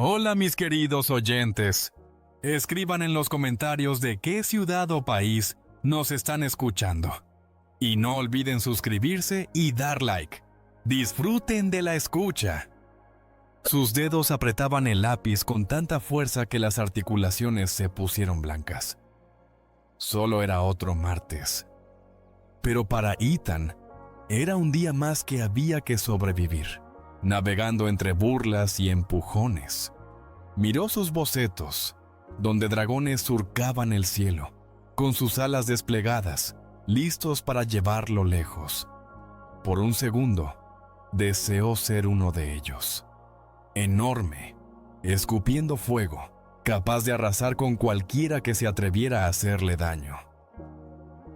Hola mis queridos oyentes. Escriban en los comentarios de qué ciudad o país nos están escuchando. Y no olviden suscribirse y dar like. Disfruten de la escucha. Sus dedos apretaban el lápiz con tanta fuerza que las articulaciones se pusieron blancas. Solo era otro martes. Pero para Ethan, era un día más que había que sobrevivir, navegando entre burlas y empujones. Miró sus bocetos, donde dragones surcaban el cielo, con sus alas desplegadas, listos para llevarlo lejos. Por un segundo, deseó ser uno de ellos. Enorme, escupiendo fuego, capaz de arrasar con cualquiera que se atreviera a hacerle daño.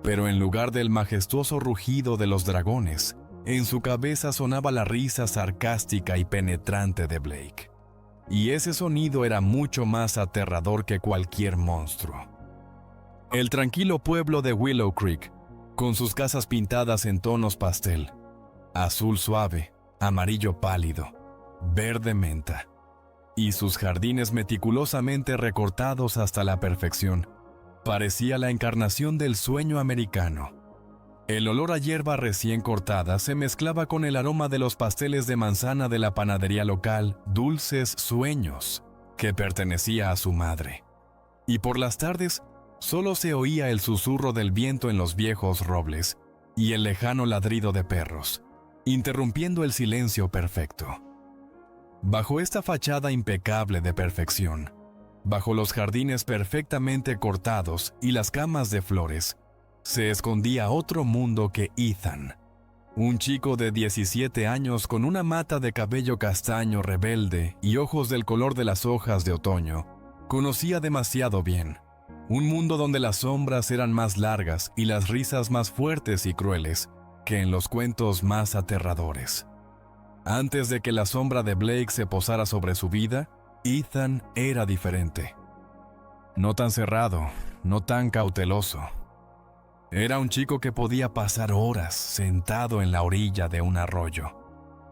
Pero en lugar del majestuoso rugido de los dragones, en su cabeza sonaba la risa sarcástica y penetrante de Blake. Y ese sonido era mucho más aterrador que cualquier monstruo. El tranquilo pueblo de Willow Creek, con sus casas pintadas en tonos pastel, azul suave, amarillo pálido, verde menta, y sus jardines meticulosamente recortados hasta la perfección, parecía la encarnación del sueño americano. El olor a hierba recién cortada se mezclaba con el aroma de los pasteles de manzana de la panadería local Dulces Sueños, que pertenecía a su madre. Y por las tardes, solo se oía el susurro del viento en los viejos robles y el lejano ladrido de perros, interrumpiendo el silencio perfecto. Bajo esta fachada impecable de perfección, bajo los jardines perfectamente cortados y las camas de flores, se escondía otro mundo que Ethan, un chico de 17 años con una mata de cabello castaño rebelde y ojos del color de las hojas de otoño, conocía demasiado bien. Un mundo donde las sombras eran más largas y las risas más fuertes y crueles que en los cuentos más aterradores. Antes de que la sombra de Blake se posara sobre su vida, Ethan era diferente. No tan cerrado, no tan cauteloso. Era un chico que podía pasar horas sentado en la orilla de un arroyo,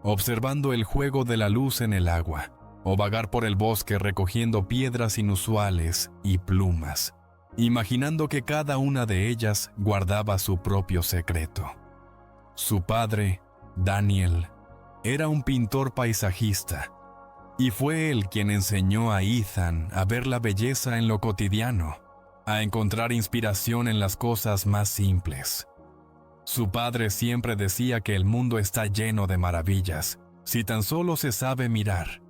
observando el juego de la luz en el agua, o vagar por el bosque recogiendo piedras inusuales y plumas, imaginando que cada una de ellas guardaba su propio secreto. Su padre, Daniel, era un pintor paisajista, y fue él quien enseñó a Ethan a ver la belleza en lo cotidiano, a encontrar inspiración en las cosas más simples. Su padre siempre decía que el mundo está lleno de maravillas, si tan solo se sabe mirar,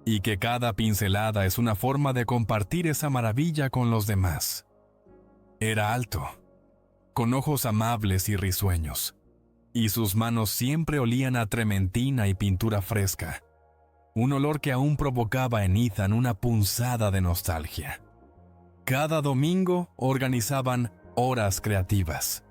y que cada pincelada es una forma de compartir esa maravilla con los demás. Era alto, con ojos amables y risueños, y sus manos siempre olían a trementina y pintura fresca, un olor que aún provocaba en Ethan una punzada de nostalgia. Cada domingo organizaban horas creativas.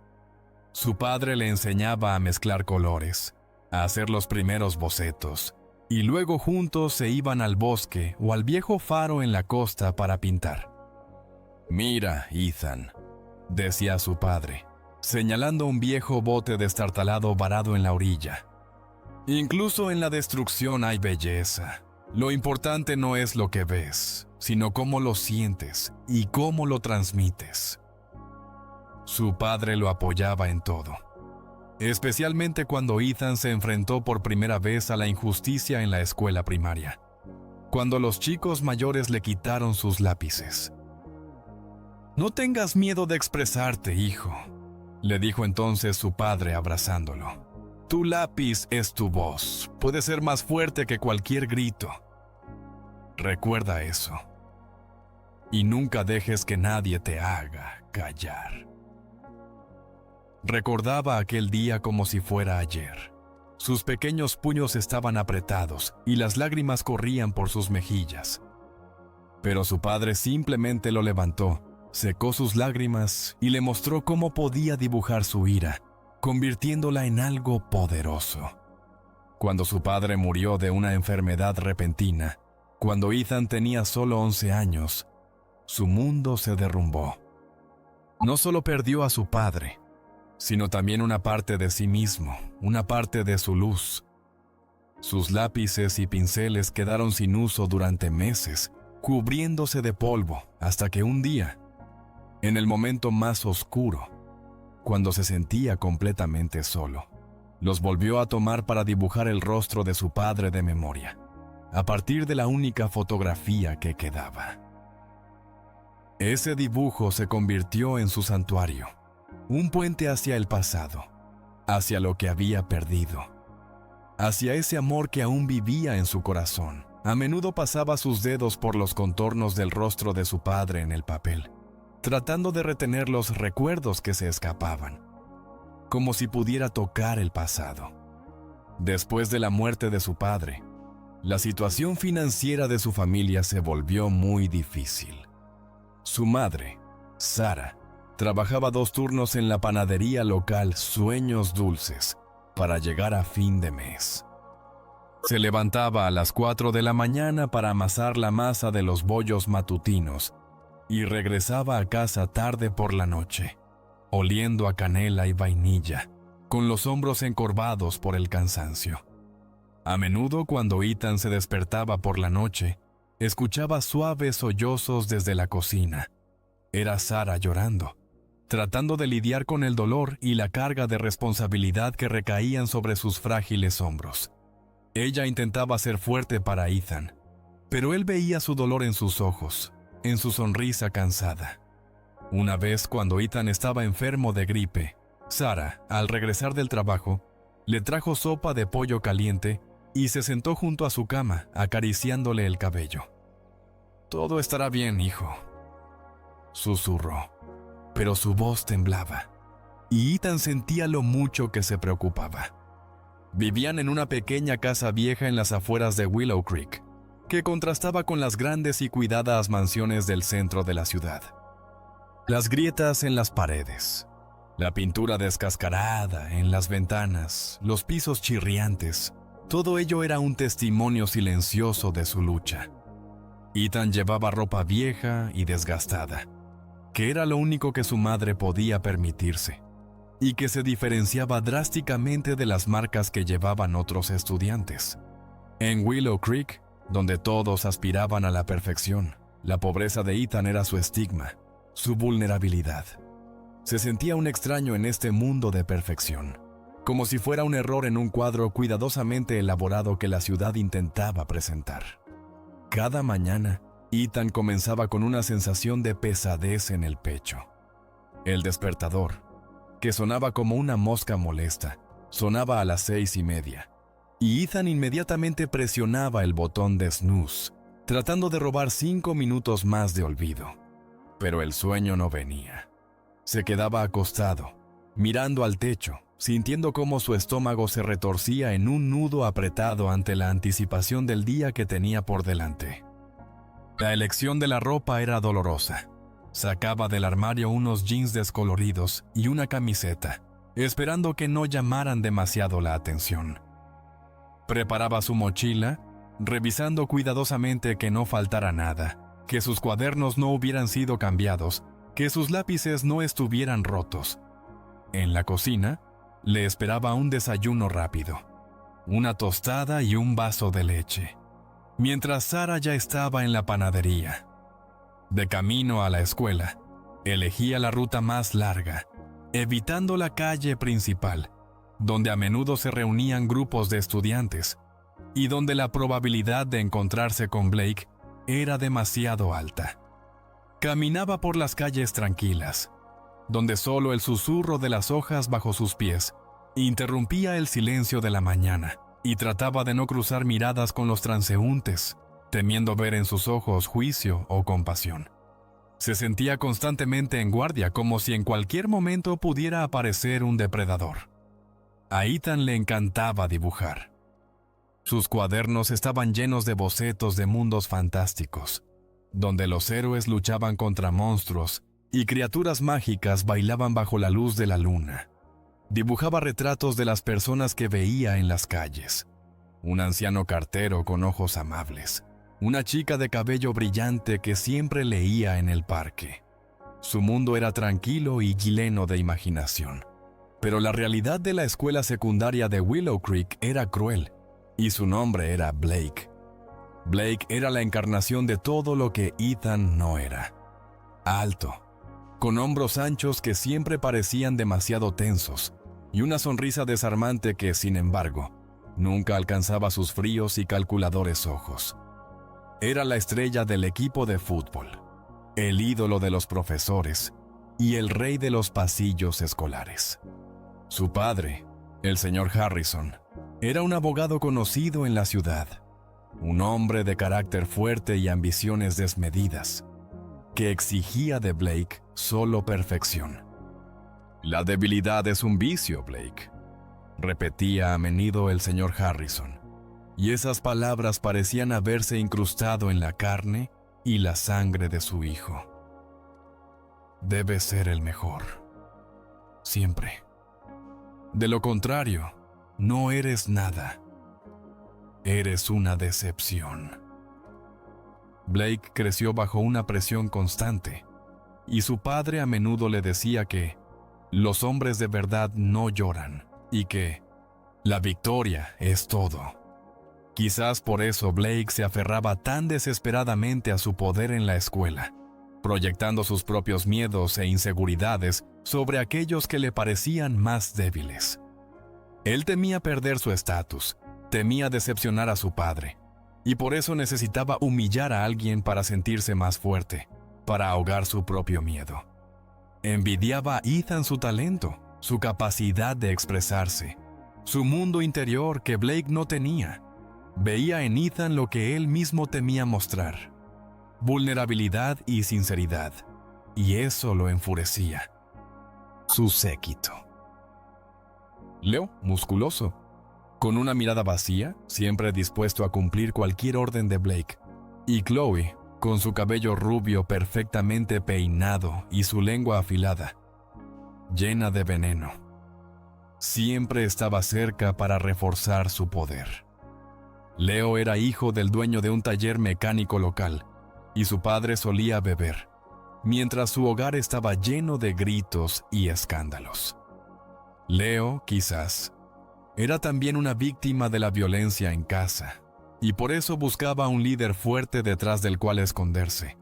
Su padre le enseñaba a mezclar colores, a hacer los primeros bocetos, y luego juntos se iban al bosque o al viejo faro en la costa para pintar. «Mira, Ethan», decía su padre, señalando un viejo bote destartalado varado en la orilla. «Incluso en la destrucción hay belleza. Lo importante no es lo que ves, sino cómo lo sientes y cómo lo transmites». Su padre lo apoyaba en todo, especialmente cuando Ethan se enfrentó por primera vez a la injusticia en la escuela primaria, cuando los chicos mayores le quitaron sus lápices. «No tengas miedo de expresarte, hijo», le dijo entonces su padre abrazándolo. «Tu lápiz es tu voz, puede ser más fuerte que cualquier grito. Recuerda eso. Y nunca dejes que nadie te haga callar». Recordaba aquel día como si fuera ayer. Sus pequeños puños estaban apretados y las lágrimas corrían por sus mejillas. Pero su padre simplemente lo levantó, secó sus lágrimas y le mostró cómo podía dibujar su ira, convirtiéndola en algo poderoso. Cuando su padre murió de una enfermedad repentina, cuando Ethan tenía solo 11 años, su mundo se derrumbó. No solo perdió a su padre, sino también una parte de sí mismo, una parte de su luz. Sus lápices y pinceles quedaron sin uso durante meses, cubriéndose de polvo, hasta que un día, en el momento más oscuro, cuando se sentía completamente solo, los volvió a tomar para dibujar el rostro de su padre de memoria, a partir de la única fotografía que quedaba. Ese dibujo se convirtió en su santuario, un puente hacia el pasado, hacia lo que había perdido, hacia ese amor que aún vivía en su corazón. A menudo pasaba sus dedos por los contornos del rostro de su padre en el papel, tratando de retener los recuerdos que se escapaban, como si pudiera tocar el pasado. Después de la muerte de su padre, la situación financiera de su familia se volvió muy difícil. Su madre, Sara, trabajaba 2 turnos en la panadería local Sueños Dulces para llegar a fin de mes. Se levantaba a las 4 de la mañana para amasar la masa de los bollos matutinos y regresaba a casa tarde por la noche, oliendo a canela y vainilla, con los hombros encorvados por el cansancio. A menudo, cuando Ethan se despertaba por la noche, escuchaba suaves sollozos desde la cocina. Era Sara llorando, tratando de lidiar con el dolor y la carga de responsabilidad que recaían sobre sus frágiles hombros. Ella intentaba ser fuerte para Ethan, pero él veía su dolor en sus ojos, en su sonrisa cansada. Una vez, cuando Ethan estaba enfermo de gripe, Sara, al regresar del trabajo, le trajo sopa de pollo caliente y se sentó junto a su cama, acariciándole el cabello. «Todo estará bien, hijo», susurró, pero su voz temblaba, y Ethan sentía lo mucho que se preocupaba. Vivían en una pequeña casa vieja en las afueras de Willow Creek, que contrastaba con las grandes y cuidadas mansiones del centro de la ciudad. Las grietas en las paredes, la pintura descascarada en las ventanas, los pisos chirriantes, todo ello era un testimonio silencioso de su lucha. Ethan llevaba ropa vieja y desgastada, que era lo único que su madre podía permitirse, y que se diferenciaba drásticamente de las marcas que llevaban otros estudiantes. En Willow Creek, donde todos aspiraban a la perfección, la pobreza de Ethan era su estigma, su vulnerabilidad. Se sentía un extraño en este mundo de perfección, como si fuera un error en un cuadro cuidadosamente elaborado que la ciudad intentaba presentar. Cada mañana, Ethan comenzaba con una sensación de pesadez en el pecho. El despertador, que sonaba como una mosca molesta, sonaba a las 6:30, y Ethan inmediatamente presionaba el botón de snooze, tratando de robar 5 minutos más de olvido. Pero el sueño no venía. Se quedaba acostado, mirando al techo, sintiendo cómo su estómago se retorcía en un nudo apretado ante la anticipación del día que tenía por delante. La elección de la ropa era dolorosa. Sacaba del armario unos jeans descoloridos y una camiseta, esperando que no llamaran demasiado la atención. Preparaba su mochila, revisando cuidadosamente que no faltara nada, que sus cuadernos no hubieran sido cambiados, que sus lápices no estuvieran rotos. En la cocina, le esperaba un desayuno rápido, una tostada y un vaso de leche, mientras Sara ya estaba en la panadería. De camino a la escuela, elegía la ruta más larga, evitando la calle principal, donde a menudo se reunían grupos de estudiantes, y donde la probabilidad de encontrarse con Blake era demasiado alta. Caminaba por las calles tranquilas, donde solo el susurro de las hojas bajo sus pies interrumpía el silencio de la mañana, y trataba de no cruzar miradas con los transeúntes, temiendo ver en sus ojos juicio o compasión. Se sentía constantemente en guardia, como si en cualquier momento pudiera aparecer un depredador. A Ethan le encantaba dibujar. Sus cuadernos estaban llenos de bocetos de mundos fantásticos, donde los héroes luchaban contra monstruos y criaturas mágicas bailaban bajo la luz de la luna. Dibujaba retratos de las personas que veía en las calles. Un anciano cartero con ojos amables, una chica de cabello brillante que siempre leía en el parque. Su mundo era tranquilo y lleno de imaginación. Pero la realidad de la escuela secundaria de Willow Creek era cruel. y su nombre era Blake. Blake era la encarnación de todo lo que Ethan no era. Alto, con hombros anchos que siempre parecían demasiado tensos, y una sonrisa desarmante que, sin embargo, nunca alcanzaba sus fríos y calculadores ojos. Era la estrella del equipo de fútbol, el ídolo de los profesores y el rey de los pasillos escolares. Su padre, el señor Harrison, era un abogado conocido en la ciudad, un hombre de carácter fuerte y ambiciones desmedidas, que exigía de Blake solo perfección. «La debilidad es un vicio, Blake», repetía a menudo el señor Harrison, y esas palabras parecían haberse incrustado en la carne y la sangre de su hijo. «Debes ser el mejor, siempre. De lo contrario, no eres nada. Eres una decepción». Blake creció bajo una presión constante, y su padre a menudo le decía que los hombres de verdad no lloran y que la victoria es todo. Quizás por eso Blake se aferraba tan desesperadamente a su poder en la escuela, proyectando sus propios miedos e inseguridades sobre aquellos que le parecían más débiles. Él temía perder su estatus, temía decepcionar a su padre, y por eso necesitaba humillar a alguien para sentirse más fuerte, para ahogar su propio miedo. Envidiaba a Ethan su talento, su capacidad de expresarse, su mundo interior que Blake no tenía. Veía en Ethan lo que él mismo temía mostrar: vulnerabilidad y sinceridad, y eso lo enfurecía. Su séquito. Leo, musculoso, con una mirada vacía, siempre dispuesto a cumplir cualquier orden de Blake, y Chloe, con su cabello rubio perfectamente peinado y su lengua afilada, llena de veneno. Siempre estaba cerca para reforzar su poder. Leo era hijo del dueño de un taller mecánico local, y su padre solía beber, mientras su hogar estaba lleno de gritos y escándalos. Leo, quizás, era también una víctima de la violencia en casa, y por eso buscaba un líder fuerte detrás del cual esconderse,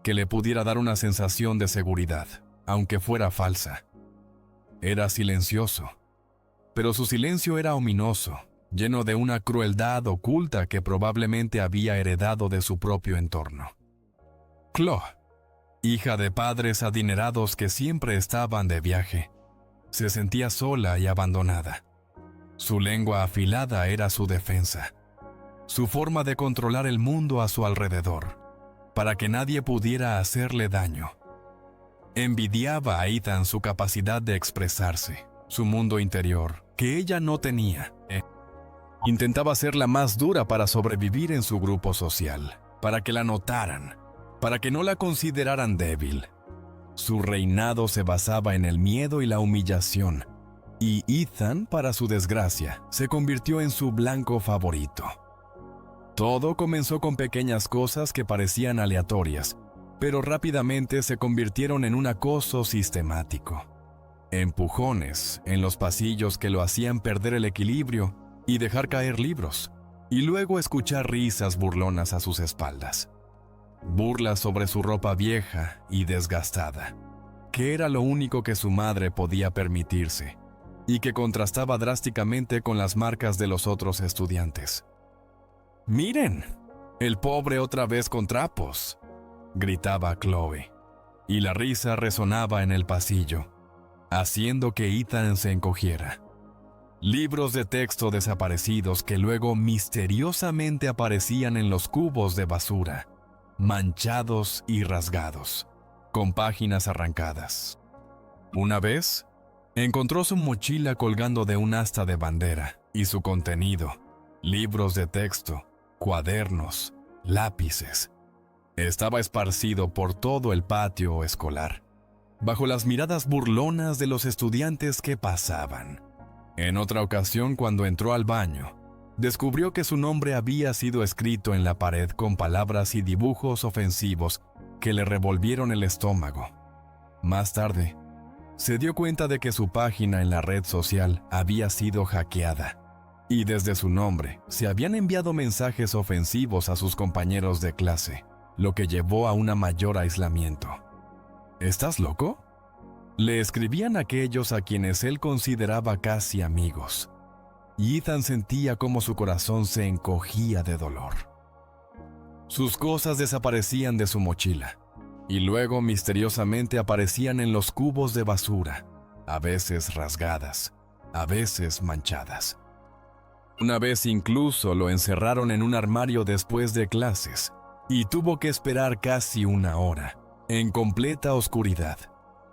que le pudiera dar una sensación de seguridad, aunque fuera falsa. Era silencioso, pero su silencio era ominoso, lleno de una crueldad oculta que probablemente había heredado de su propio entorno. Chloe, hija de padres adinerados que siempre estaban de viaje, se sentía sola y abandonada. Su lengua afilada era su defensa, su forma de controlar el mundo a su alrededor, para que nadie pudiera hacerle daño. Envidiaba a Ethan su capacidad de expresarse, su mundo interior, que ella no tenía. Intentaba ser la más dura para sobrevivir en su grupo social, para que la notaran, para que no la consideraran débil. Su reinado se basaba en el miedo y la humillación, y Ethan, para su desgracia, se convirtió en su blanco favorito. Todo comenzó con pequeñas cosas que parecían aleatorias, pero rápidamente se convirtieron en un acoso sistemático. Empujones en los pasillos que lo hacían perder el equilibrio y dejar caer libros, y luego escuchar risas burlonas a sus espaldas. Burlas sobre su ropa vieja y desgastada, que era lo único que su madre podía permitirse, y que contrastaba drásticamente con las marcas de los otros estudiantes. «¡Miren! ¡El pobre otra vez con trapos!», gritaba Chloe, y la risa resonaba en el pasillo, haciendo que Ethan se encogiera. Libros de texto desaparecidos que luego misteriosamente aparecían en los cubos de basura, manchados y rasgados, con páginas arrancadas. Una vez, encontró su mochila colgando de un asta de bandera y su contenido, libros de texto, cuadernos, lápices, estaba esparcido por todo el patio escolar, bajo las miradas burlonas de los estudiantes que pasaban. En otra ocasión, cuando entró al baño, descubrió que su nombre había sido escrito en la pared con palabras y dibujos ofensivos que le revolvieron el estómago. Más tarde, se dio cuenta de que su página en la red social había sido hackeada, y desde su nombre se habían enviado mensajes ofensivos a sus compañeros de clase, lo que llevó a un mayor aislamiento. ¿Estás loco?, le escribían aquellos a quienes él consideraba casi amigos, y Ethan sentía cómo su corazón se encogía de dolor. Sus cosas desaparecían de su mochila, y luego misteriosamente aparecían en los cubos de basura, a veces rasgadas, a veces manchadas. Una vez incluso lo encerraron en un armario después de clases, y tuvo que esperar casi una hora, en completa oscuridad,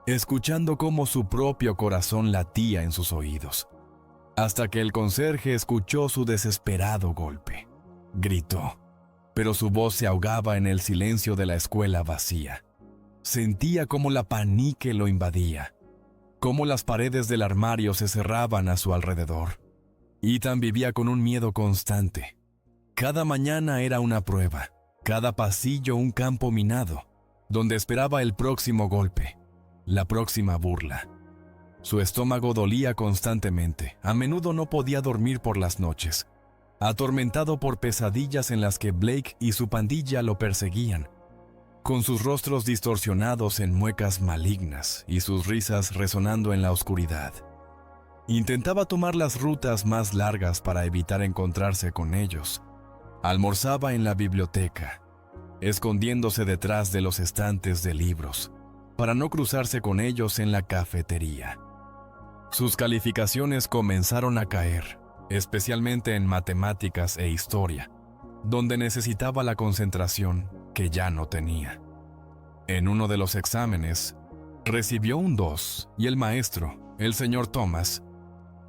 escuchando cómo su propio corazón latía en sus oídos, hasta que el conserje escuchó su desesperado golpe. Gritó, pero su voz se ahogaba en el silencio de la escuela vacía. Sentía cómo la panique lo invadía, cómo las paredes del armario se cerraban a su alrededor. Ethan vivía con un miedo constante. Cada mañana era una prueba, cada pasillo un campo minado, donde esperaba el próximo golpe, la próxima burla. Su estómago dolía constantemente, a menudo no podía dormir por las noches, atormentado por pesadillas en las que Blake y su pandilla lo perseguían, con sus rostros distorsionados en muecas malignas y sus risas resonando en la oscuridad. Intentaba tomar las rutas más largas para evitar encontrarse con ellos. Almorzaba en la biblioteca, escondiéndose detrás de los estantes de libros, para no cruzarse con ellos en la cafetería. Sus calificaciones comenzaron a caer, especialmente en matemáticas e historia, donde necesitaba la concentración que ya no tenía. En uno de los exámenes, recibió un 2 y el maestro, el señor Thomas,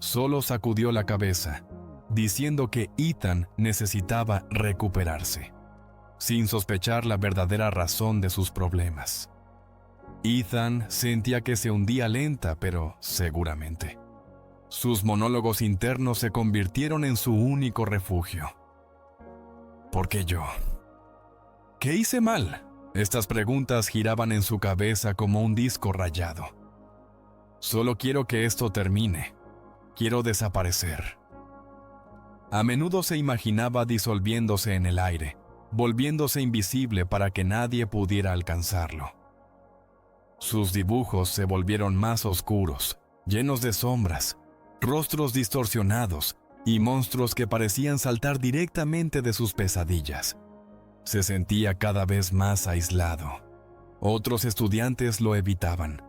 solo sacudió la cabeza, diciendo que Ethan necesitaba recuperarse, sin sospechar la verdadera razón de sus problemas. Ethan sentía que se hundía lenta, pero seguramente. Sus monólogos internos se convirtieron en su único refugio. ¿Por qué yo? ¿Qué hice mal? Estas preguntas giraban en su cabeza como un disco rayado. Solo quiero que esto termine. Quiero desaparecer. A menudo se imaginaba disolviéndose en el aire, volviéndose invisible para que nadie pudiera alcanzarlo. Sus dibujos se volvieron más oscuros, llenos de sombras, rostros distorsionados y monstruos que parecían saltar directamente de sus pesadillas. Se sentía cada vez más aislado. Otros estudiantes lo evitaban,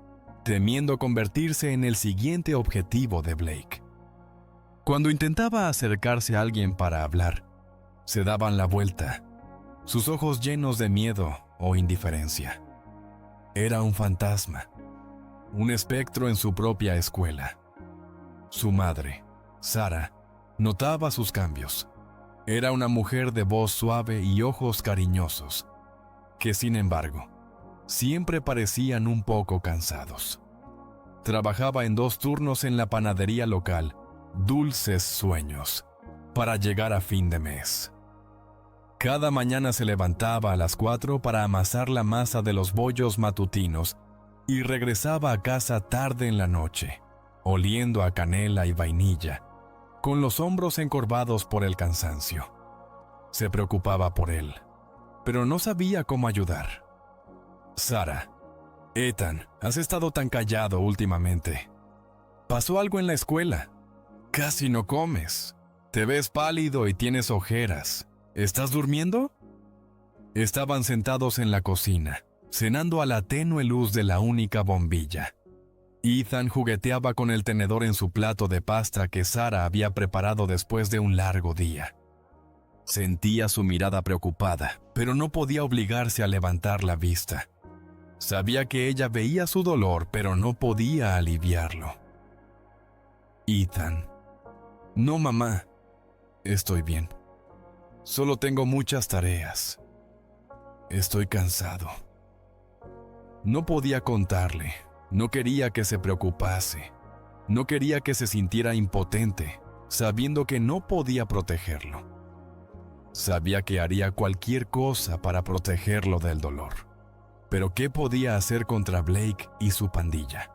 temiendo convertirse en el siguiente objetivo de Blake. Cuando intentaba acercarse a alguien para hablar, se daban la vuelta, sus ojos llenos de miedo o indiferencia. Era un fantasma, un espectro en su propia escuela. Su madre, Sarah, notaba sus cambios. Era una mujer de voz suave y ojos cariñosos, que sin embargo, siempre parecían un poco cansados. Trabajaba en 2 turnos en la panadería local, Dulces Sueños, para llegar a fin de mes. Cada mañana se levantaba a las 4 para amasar la masa de los bollos matutinos y regresaba a casa tarde en la noche, oliendo a canela y vainilla, con los hombros encorvados por el cansancio. Se preocupaba por él, pero no sabía cómo ayudar. Sarah, Ethan, has estado tan callado últimamente. ¿Pasó algo en la escuela? Casi no comes. Te ves pálido y tienes ojeras. ¿Estás durmiendo? Estaban sentados en la cocina, cenando a la tenue luz de la única bombilla. Ethan jugueteaba con el tenedor en su plato de pasta que Sarah había preparado después de un largo día. Sentía su mirada preocupada, pero no podía obligarse a levantar la vista. Sabía que ella veía su dolor, pero no podía aliviarlo. Ethan. No, mamá. Estoy bien. Solo tengo muchas tareas. Estoy cansado. No podía contarle. No quería que se preocupase. No quería que se sintiera impotente, sabiendo que no podía protegerlo. Sabía que haría cualquier cosa para protegerlo del dolor. Pero ¿qué podía hacer contra Blake y su pandilla?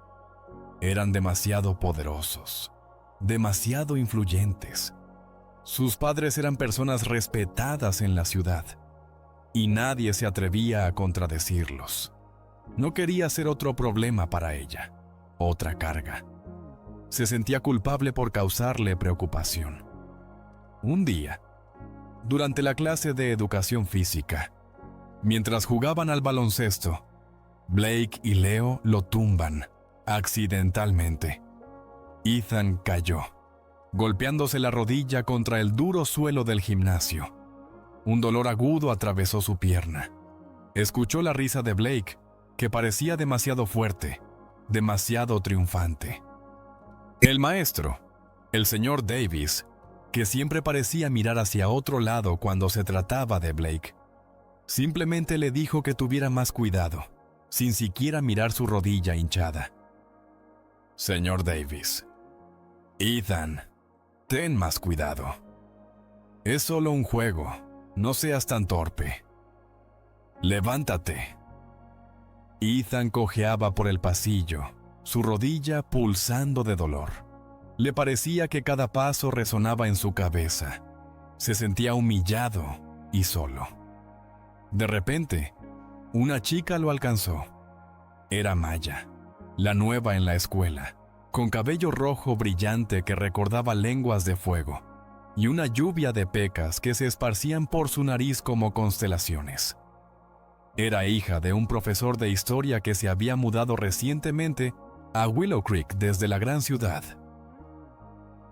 Eran demasiado poderosos, demasiado influyentes. Sus padres eran personas respetadas en la ciudad, y nadie se atrevía a contradecirlos. No quería ser otro problema para ella, otra carga. Se sentía culpable por causarle preocupación. Un día, durante la clase de educación física, mientras jugaban al baloncesto, Blake y Leo lo tumban, accidentalmente. Ethan cayó, golpeándose la rodilla contra el duro suelo del gimnasio. Un dolor agudo atravesó su pierna. Escuchó la risa de Blake, que parecía demasiado fuerte, demasiado triunfante. El maestro, el señor Davis, que siempre parecía mirar hacia otro lado cuando se trataba de Blake, simplemente le dijo que tuviera más cuidado, sin siquiera mirar su rodilla hinchada. Señor Davis, Ethan, ten más cuidado. Es solo un juego, no seas tan torpe. Levántate. Ethan cojeaba por el pasillo, su rodilla pulsando de dolor. Le parecía que cada paso resonaba en su cabeza. Se sentía humillado y solo. De repente, una chica lo alcanzó. Era Maya, la nueva en la escuela, con cabello rojo brillante que recordaba lenguas de fuego, y una lluvia de pecas que se esparcían por su nariz como constelaciones. Era hija de un profesor de historia que se había mudado recientemente a Willow Creek desde la gran ciudad.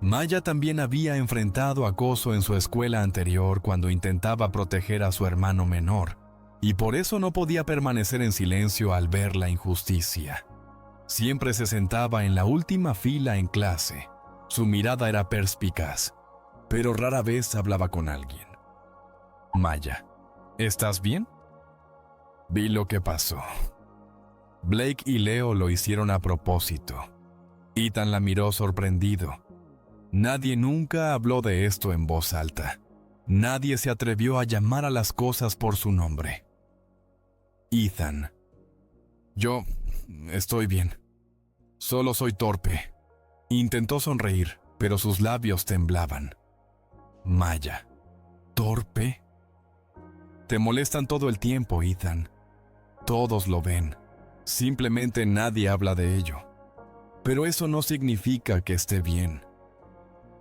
Maya también había enfrentado acoso en su escuela anterior cuando intentaba proteger a su hermano menor, y por eso no podía permanecer en silencio al ver la injusticia. Siempre se sentaba en la última fila en clase. Su mirada era perspicaz, pero rara vez hablaba con alguien. Maya, ¿estás bien? Vi lo que pasó. Blake y Leo lo hicieron a propósito. Ethan la miró sorprendido. Nadie nunca habló de esto en voz alta. Nadie se atrevió a llamar a las cosas por su nombre. Ethan. Yo estoy bien. Solo soy torpe. Intentó sonreír, pero sus labios temblaban. Maya. ¿Torpe? Te molestan todo el tiempo, Ethan. Todos lo ven. Simplemente nadie habla de ello. Pero eso no significa que esté bien.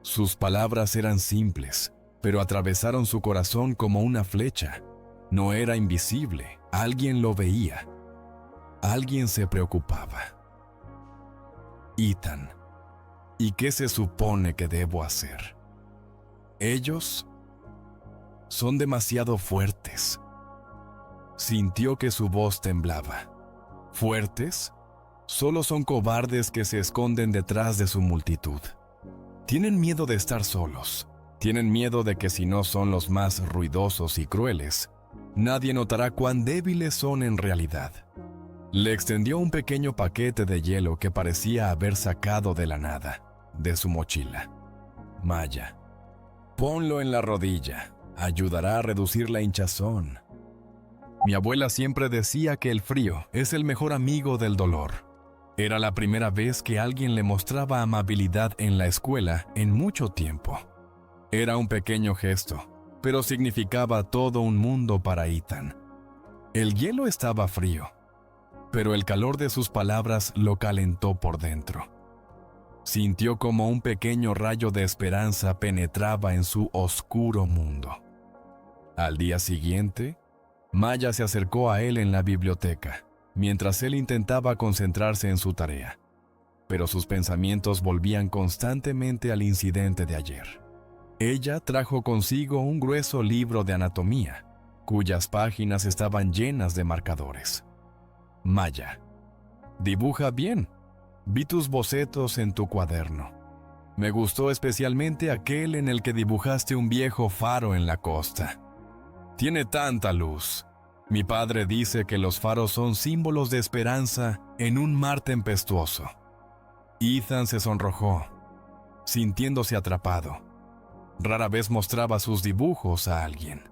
Sus palabras eran simples, pero atravesaron su corazón como una flecha. No era invisible. Alguien lo veía. Alguien se preocupaba. Ethan, ¿y qué se supone que debo hacer? Ellos son demasiado fuertes. Sintió que su voz temblaba. ¿Fuertes? Solo son cobardes que se esconden detrás de su multitud. Tienen miedo de estar solos. Tienen miedo de que si no son los más ruidosos y crueles, nadie notará cuán débiles son en realidad. Le extendió un pequeño paquete de hielo que parecía haber sacado de la nada, de su mochila. Maya, ponlo en la rodilla. Ayudará a reducir la hinchazón. Mi abuela siempre decía que el frío es el mejor amigo del dolor. Era la primera vez que alguien le mostraba amabilidad en la escuela en mucho tiempo. Era un pequeño gesto, pero significaba todo un mundo para Ethan. El hielo estaba frío, pero el calor de sus palabras lo calentó por dentro. Sintió como un pequeño rayo de esperanza penetraba en su oscuro mundo. Al día siguiente, Maya se acercó a él en la biblioteca, mientras él intentaba concentrarse en su tarea, pero sus pensamientos volvían constantemente al incidente de ayer. Ella trajo consigo un grueso libro de anatomía, cuyas páginas estaban llenas de marcadores. Maya, dibuja bien. Vi tus bocetos en tu cuaderno. Me gustó especialmente aquel en el que dibujaste un viejo faro en la costa. Tiene tanta luz. Mi padre dice que los faros son símbolos de esperanza en un mar tempestuoso. Ethan se sonrojó, sintiéndose atrapado. Rara vez mostraba sus dibujos a alguien.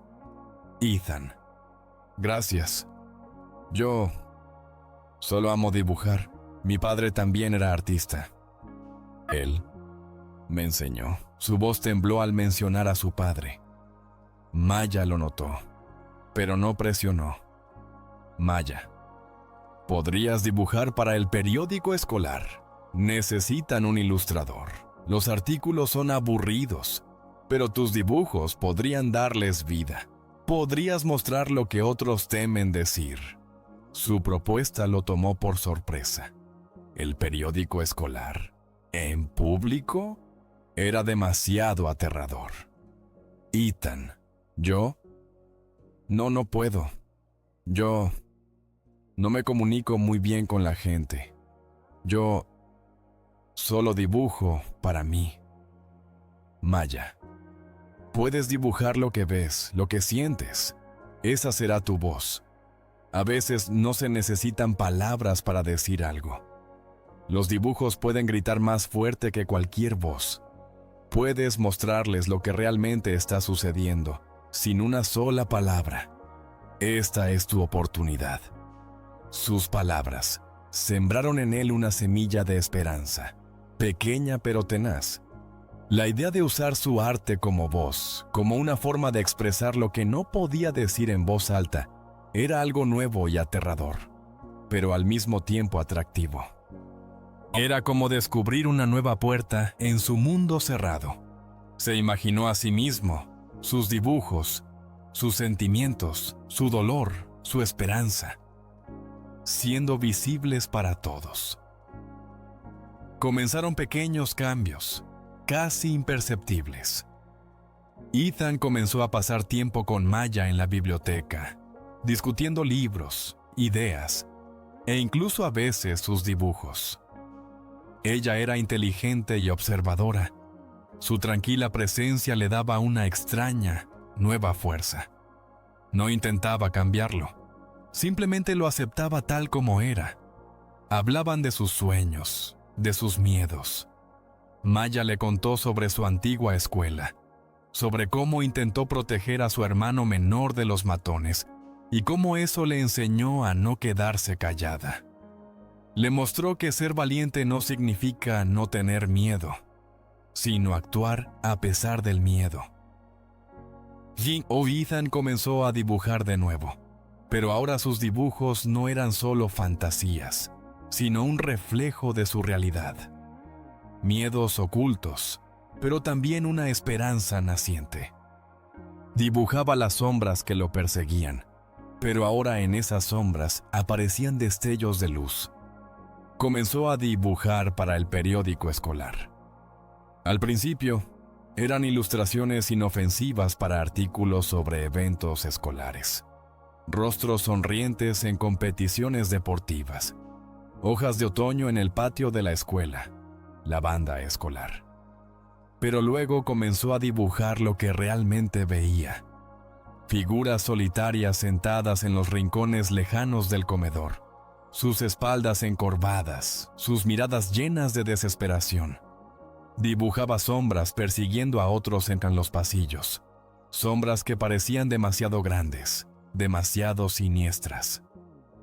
Ethan, gracias. Yo solo amo dibujar. Mi padre también era artista. Él me enseñó. Su voz tembló al mencionar a su padre. Maya lo notó, pero no presionó. Maya, podrías dibujar para el periódico escolar. Necesitan un ilustrador. Los artículos son aburridos, pero tus dibujos podrían darles vida. Podrías mostrar lo que otros temen decir. Su propuesta lo tomó por sorpresa. ¿El periódico escolar? ¿En público? Era demasiado aterrador. Ethan, ¿yo? No puedo. Yo no me comunico muy bien con la gente. Yo solo dibujo para mí. Maya, puedes dibujar lo que ves, lo que sientes. Esa será tu voz. A veces no se necesitan palabras para decir algo. Los dibujos pueden gritar más fuerte que cualquier voz. Puedes mostrarles lo que realmente está sucediendo, sin una sola palabra. Esta es tu oportunidad. Sus palabras sembraron en él una semilla de esperanza, pequeña pero tenaz. La idea de usar su arte como voz, como una forma de expresar lo que no podía decir en voz alta, era algo nuevo y aterrador, pero al mismo tiempo atractivo. Era como descubrir una nueva puerta en su mundo cerrado. Se imaginó a sí mismo, sus dibujos, sus sentimientos, su dolor, su esperanza, siendo visibles para todos. Comenzaron pequeños cambios, casi imperceptibles. Ethan comenzó a pasar tiempo con Maya en la biblioteca, discutiendo libros, ideas, e incluso a veces sus dibujos. Ella era inteligente y observadora. Su tranquila presencia le daba una extraña, nueva fuerza. No intentaba cambiarlo. Simplemente lo aceptaba tal como era. Hablaban de sus sueños, de sus miedos. Maya le contó sobre su antigua escuela, sobre cómo intentó proteger a su hermano menor de los matones y cómo eso le enseñó a no quedarse callada. Le mostró que ser valiente no significa no tener miedo, sino actuar a pesar del miedo. Ethan comenzó a dibujar de nuevo, pero ahora sus dibujos no eran solo fantasías, sino un reflejo de su realidad. Miedos ocultos, pero también una esperanza naciente. Dibujaba las sombras que lo perseguían, pero ahora en esas sombras aparecían destellos de luz. Comenzó a dibujar para el periódico escolar. Al principio, eran ilustraciones inofensivas para artículos sobre eventos escolares. Rostros sonrientes en competiciones deportivas. Hojas de otoño en el patio de la escuela. La banda escolar. Pero luego comenzó a dibujar lo que realmente veía. Figuras solitarias sentadas en los rincones lejanos del comedor. Sus espaldas encorvadas, sus miradas llenas de desesperación. Dibujaba sombras persiguiendo a otros en los pasillos. Sombras que parecían demasiado grandes, demasiado siniestras.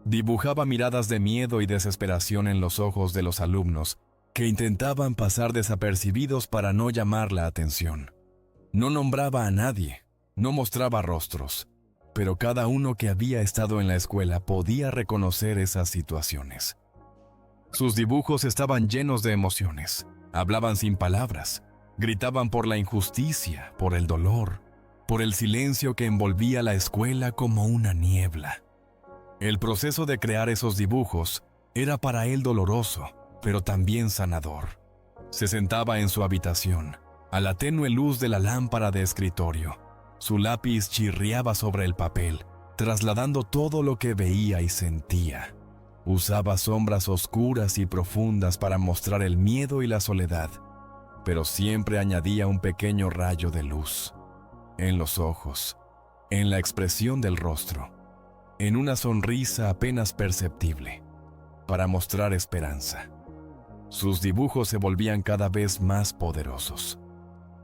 Dibujaba miradas de miedo y desesperación en los ojos de los alumnos que intentaban pasar desapercibidos para no llamar la atención. No nombraba a nadie, no mostraba rostros, pero cada uno que había estado en la escuela podía reconocer esas situaciones. Sus dibujos estaban llenos de emociones, hablaban sin palabras, gritaban por la injusticia, por el dolor, por el silencio que envolvía la escuela como una niebla. El proceso de crear esos dibujos era para él doloroso, pero también sanador. Se sentaba en su habitación, a la tenue luz de la lámpara de escritorio. Su lápiz chirriaba sobre el papel, trasladando todo lo que veía y sentía. Usaba sombras oscuras y profundas para mostrar el miedo y la soledad, pero siempre añadía un pequeño rayo de luz. En los ojos, en la expresión del rostro, en una sonrisa apenas perceptible, para mostrar esperanza. Sus dibujos se volvían cada vez más poderosos,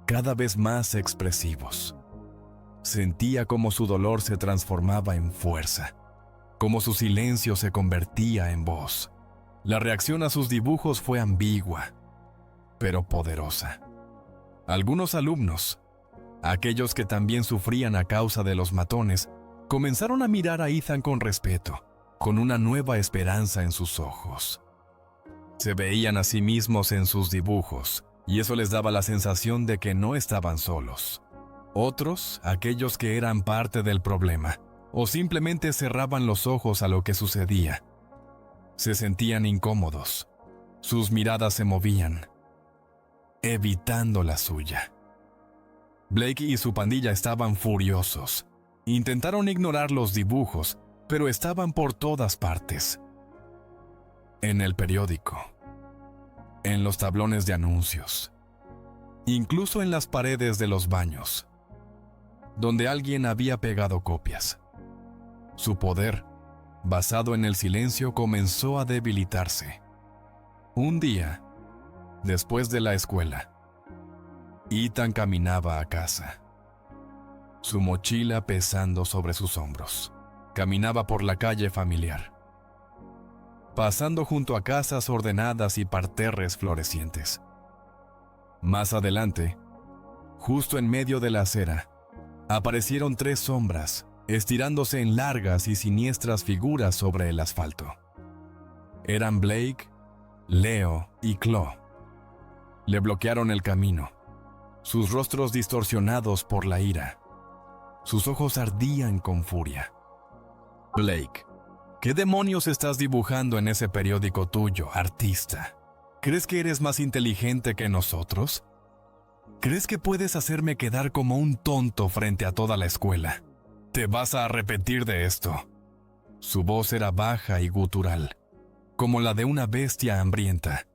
cada vez más expresivos. Sentía como su dolor se transformaba en fuerza, como su silencio se convertía en voz. La reacción a sus dibujos fue ambigua, pero poderosa. Algunos alumnos, aquellos que también sufrían a causa de los matones, comenzaron a mirar a Ethan con respeto, con una nueva esperanza en sus ojos. Se veían a sí mismos en sus dibujos, y eso les daba la sensación de que no estaban solos. Otros, aquellos que eran parte del problema, o simplemente cerraban los ojos a lo que sucedía, se sentían incómodos. Sus miradas se movían, evitando la suya. Blake y su pandilla estaban furiosos. Intentaron ignorar los dibujos, pero estaban por todas partes. En el periódico, en los tablones de anuncios, incluso en las paredes de los baños, donde alguien había pegado copias. Su poder, basado en el silencio, comenzó a debilitarse. Un día, después de la escuela, Ethan caminaba a casa, su mochila pesando sobre sus hombros. Caminaba por la calle familiar, pasando junto a casas ordenadas y parterres florecientes. Más adelante, justo en medio de la acera, aparecieron 3 sombras, estirándose en largas y siniestras figuras sobre el asfalto. Eran Blake, Leo y Chloe. Le bloquearon el camino, sus rostros distorsionados por la ira. Sus ojos ardían con furia. Blake, ¿qué demonios estás dibujando en ese periódico tuyo, artista? ¿Crees que eres más inteligente que nosotros? ¿Crees que puedes hacerme quedar como un tonto frente a toda la escuela? Te vas a arrepentir de esto. Su voz era baja y gutural, como la de una bestia hambrienta,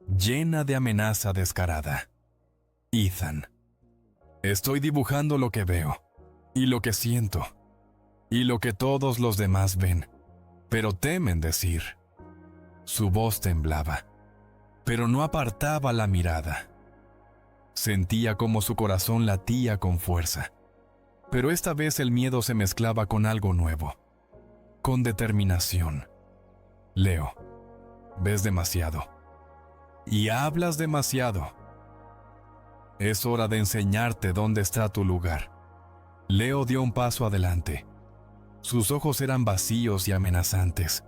llena de amenaza descarada. Ethan, estoy dibujando lo que veo, y lo que siento, y lo que todos los demás ven, pero temen decir. Su voz temblaba, pero no apartaba la mirada. Sentía como su corazón latía con fuerza, pero esta vez el miedo se mezclaba con algo nuevo, con determinación. Leo, ves demasiado, y hablas demasiado. Es hora de enseñarte dónde está tu lugar. Leo dio un paso adelante. Sus ojos eran vacíos y amenazantes.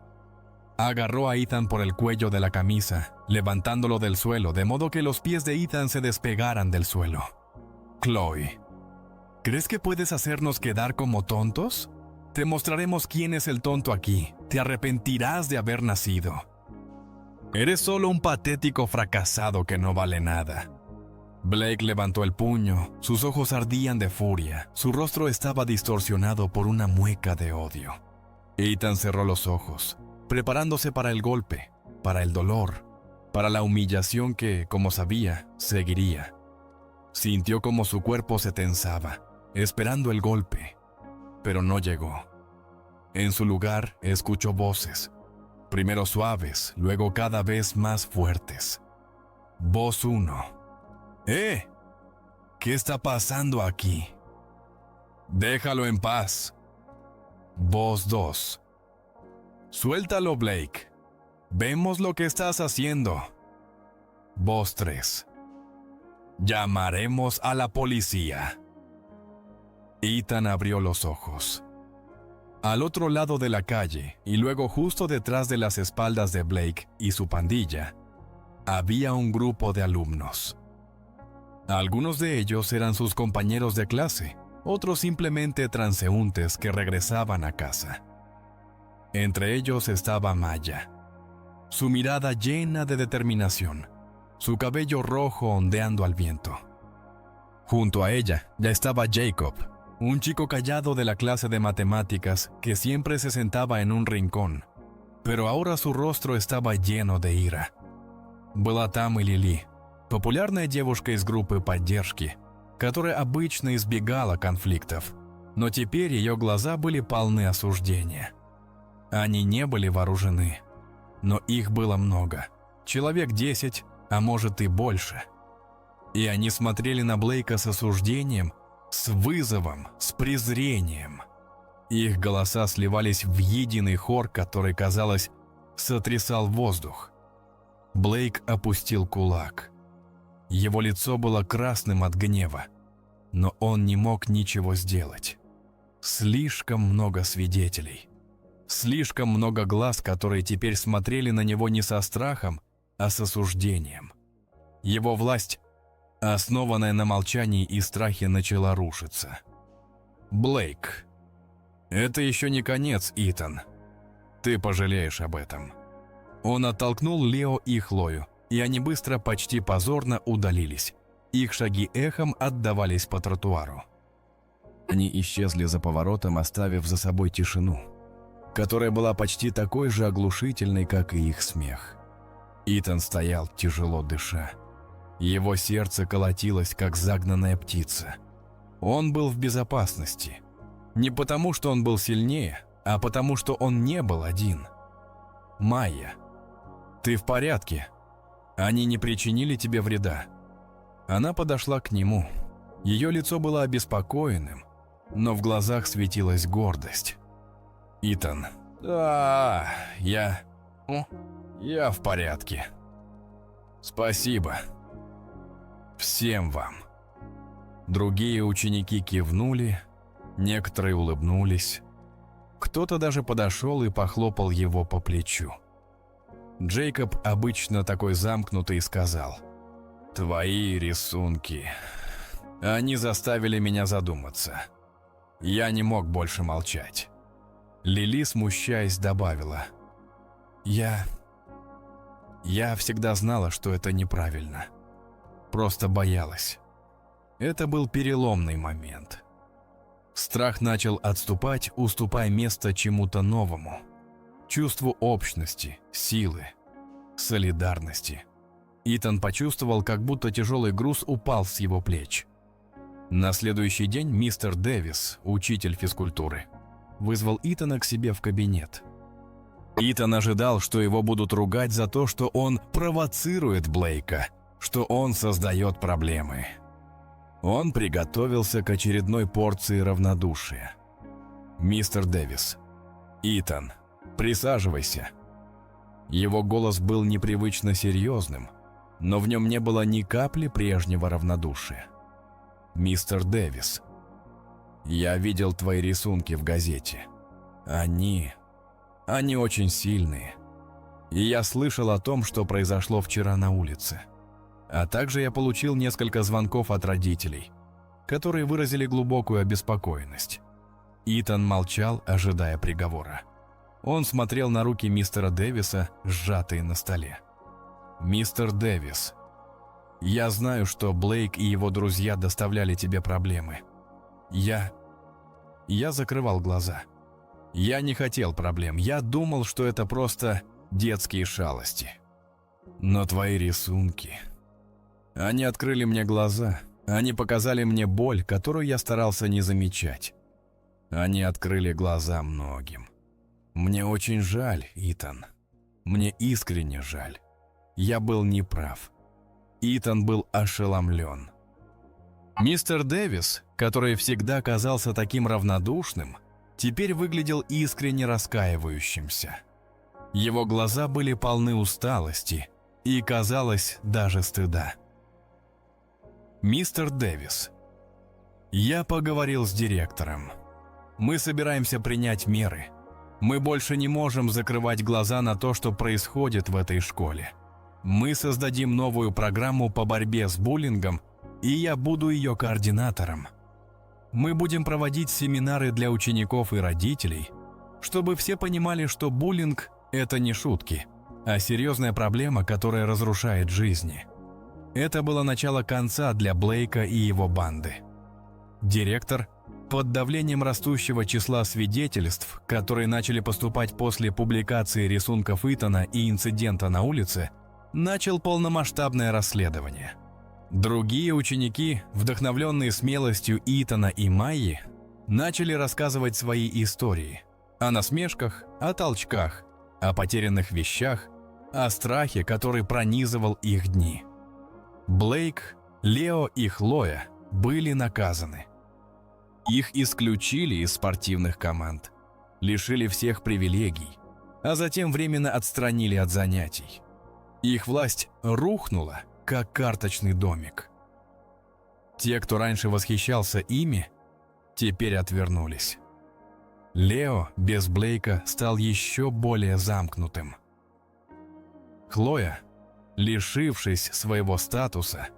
Agarró a Ethan por el cuello de la camisa, levantándolo del suelo, de modo que los pies de Ethan se despegaran del suelo. Chloe, ¿crees que puedes hacernos quedar como tontos? Te mostraremos quién es el tonto aquí. Te arrepentirás de haber nacido. Eres solo un patético fracasado que no vale nada. Blake levantó el puño, sus ojos ardían de furia, su rostro estaba distorsionado por una mueca de odio. Ethan cerró los ojos, preparándose para el golpe, para el dolor, para la humillación que, como sabía, seguiría. Sintió como su cuerpo se tensaba, esperando el golpe, pero no llegó. En su lugar, escuchó voces, primero suaves, luego cada vez más fuertes. Voz 1. ¿Qué está pasando aquí? Déjalo en paz. Voz 2. Suéltalo, Blake. Vemos lo que estás haciendo. Voz 3. Llamaremos a la policía. Ethan abrió los ojos. Al otro lado de la calle, y luego justo detrás de las espaldas de Blake y su pandilla, había un grupo de alumnos. Algunos de ellos eran sus compañeros de clase, otros simplemente transeúntes que regresaban a casa. Entre ellos estaba Maya, su mirada llena de determinación, su cabello rojo ondeando al viento. Junto a ella ya estaba Jacob, un chico callado de la clase de matemáticas que siempre se sentaba en un rincón, pero ahora su rostro estaba lleno de ira. Была там и Лили, популярная девушка из группы поддержки, которая обычно избегала конфликтов, но теперь ее глаза были полны осуждения. Они не были вооружены, но их было много, человек 10, а может и больше. И они смотрели на Блейка с осуждением, с вызовом, с презрением. Их голоса сливались в единый хор, который, казалось, сотрясал воздух. Блейк опустил кулак. Его лицо было красным от гнева, но он не мог ничего сделать. Слишком много свидетелей. Слишком много глаз, которые теперь смотрели на него не со страхом, а с осуждением. Его власть, основанная на молчании и страхе, начала рушиться. Блейк. Это еще не конец, Итан. Ты пожалеешь об этом. Он оттолкнул Лео и Хлою, и они быстро, почти позорно удалились. Их шаги эхом отдавались по тротуару. Они исчезли за поворотом, оставив за собой тишину, которая была почти такой же оглушительной, как и их смех. Итан стоял, тяжело дыша. Его сердце колотилось, как загнанная птица. Он был в безопасности. Не потому, что он был сильнее, а потому, что он не был один. «Майя, ты в порядке? Они не причинили тебе вреда?» Она подошла к нему. Ее лицо было обеспокоенным, но в глазах светилась гордость. «Итан, я в порядке. Спасибо. Всем вам». Другие ученики кивнули, некоторые улыбнулись. Кто-то даже подошел и похлопал его по плечу. Джейкоб, обычно такой замкнутый, сказал: «Твои рисунки, они заставили меня задуматься. Я не мог больше молчать». Лили, смущаясь, добавила: Я всегда знала, что это неправильно. Просто боялась. Это был переломный момент. Страх начал отступать, уступая место чему-то новому. Чувству общности, силы, солидарности. Итан почувствовал, как будто тяжелый груз упал с его плеч. На следующий день мистер Дэвис, учитель физкультуры, вызвал Итана к себе в кабинет. Итан ожидал, что его будут ругать за то, что он провоцирует Блейка, что он создает проблемы. Он приготовился к очередной порции равнодушия. «Мистер Дэвис, Итан, присаживайся». Его голос был непривычно серьезным, но в нем не было ни капли прежнего равнодушия. «Мистер Дэвис, я видел твои рисунки в газете. Они очень сильные. И я слышал о том, что произошло вчера на улице. А также я получил несколько звонков от родителей, которые выразили глубокую обеспокоенность». Итан молчал, ожидая приговора. Он смотрел на руки мистера Дэвиса, сжатые на столе. «Мистер Дэвис, я знаю, что Блейк и его друзья доставляли тебе проблемы. Я закрывал глаза. Я не хотел проблем, я думал, что это просто детские шалости. Но твои рисунки... Они открыли мне глаза, они показали мне боль, которую я старался не замечать. Они открыли глаза многим. Мне очень жаль, Итан. Мне искренне жаль. Я был неправ». Итан был ошеломлен. Мистер Дэвис, который всегда казался таким равнодушным, теперь выглядел искренне раскаивающимся. Его глаза были полны усталости и, казалось, даже стыда. «Мистер Дэвис, я поговорил с директором. Мы собираемся принять меры. Мы больше не можем закрывать глаза на то, что происходит в этой школе. Мы создадим новую программу по борьбе с буллингом, и я буду ее координатором. Мы будем проводить семинары для учеников и родителей, чтобы все понимали, что буллинг – это не шутки, а серьезная проблема, которая разрушает жизни». Это было начало конца для Блейка и его банды. Директор, под давлением растущего числа свидетельств, которые начали поступать после публикации рисунков Итана и инцидента на улице, начал полномасштабное расследование. Другие ученики, вдохновленные смелостью Итана и Майи, начали рассказывать свои истории о насмешках, о толчках, о потерянных вещах, о страхе, который пронизывал их дни. Блейк, Лео и Хлоя были наказаны. Их исключили из спортивных команд, лишили всех привилегий, а затем временно отстранили от занятий. Их власть рухнула, как карточный домик. Те, кто раньше восхищался ими, теперь отвернулись. Лео без Блейка стал еще более замкнутым. Хлоя, лишившись своего статуса,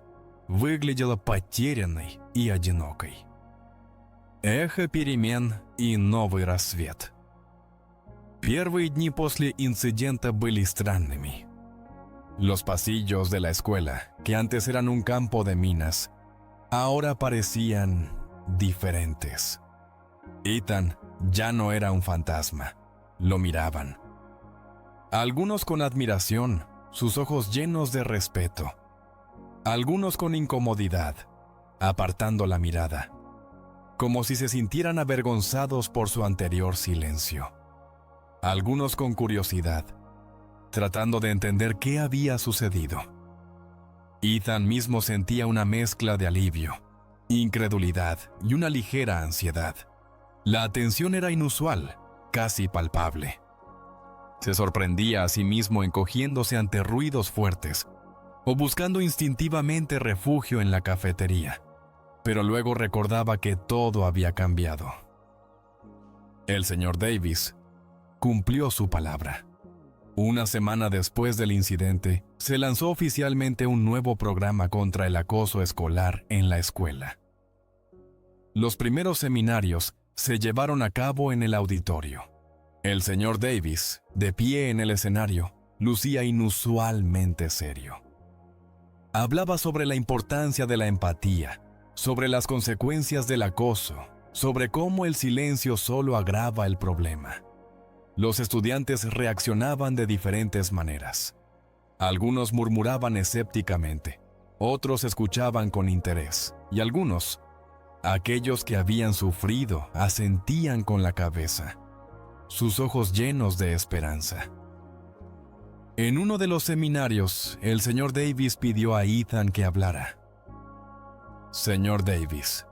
выглядела потерянной и одинокой. Эхо перемен и новый рассвет. Первые дни после инцидента были странными. Los pasillos de la escuela, que antes eran un campo de minas, ahora parecían diferentes. Ethan ya no era un fantasma, lo miraban. Algunos con admiración, sus ojos llenos de respeto. Algunos con incomodidad, apartando la mirada, como si se sintieran avergonzados por su anterior silencio. Algunos con curiosidad, tratando de entender qué había sucedido. Ethan mismo sentía una mezcla de alivio, incredulidad y una ligera ansiedad. La atención era inusual, casi palpable. Se sorprendía a sí mismo encogiéndose ante ruidos fuertes o buscando instintivamente refugio en la cafetería, pero luego recordaba que todo había cambiado. El señor Davis cumplió su palabra. Una semana después del incidente, se lanzó oficialmente un nuevo programa contra el acoso escolar en la escuela. Los primeros seminarios se llevaron a cabo en el auditorio. El señor Davis, de pie en el escenario, lucía inusualmente serio. Hablaba sobre la importancia de la empatía, sobre las consecuencias del acoso, sobre cómo el silencio solo agrava el problema. Los estudiantes reaccionaban de diferentes maneras. Algunos murmuraban escépticamente, otros escuchaban con interés, y algunos, aquellos que habían sufrido, asentían con la cabeza, sus ojos llenos de esperanza. En uno de los seminarios, el señor Davis pidió a Ethan que hablara. Señor Davis.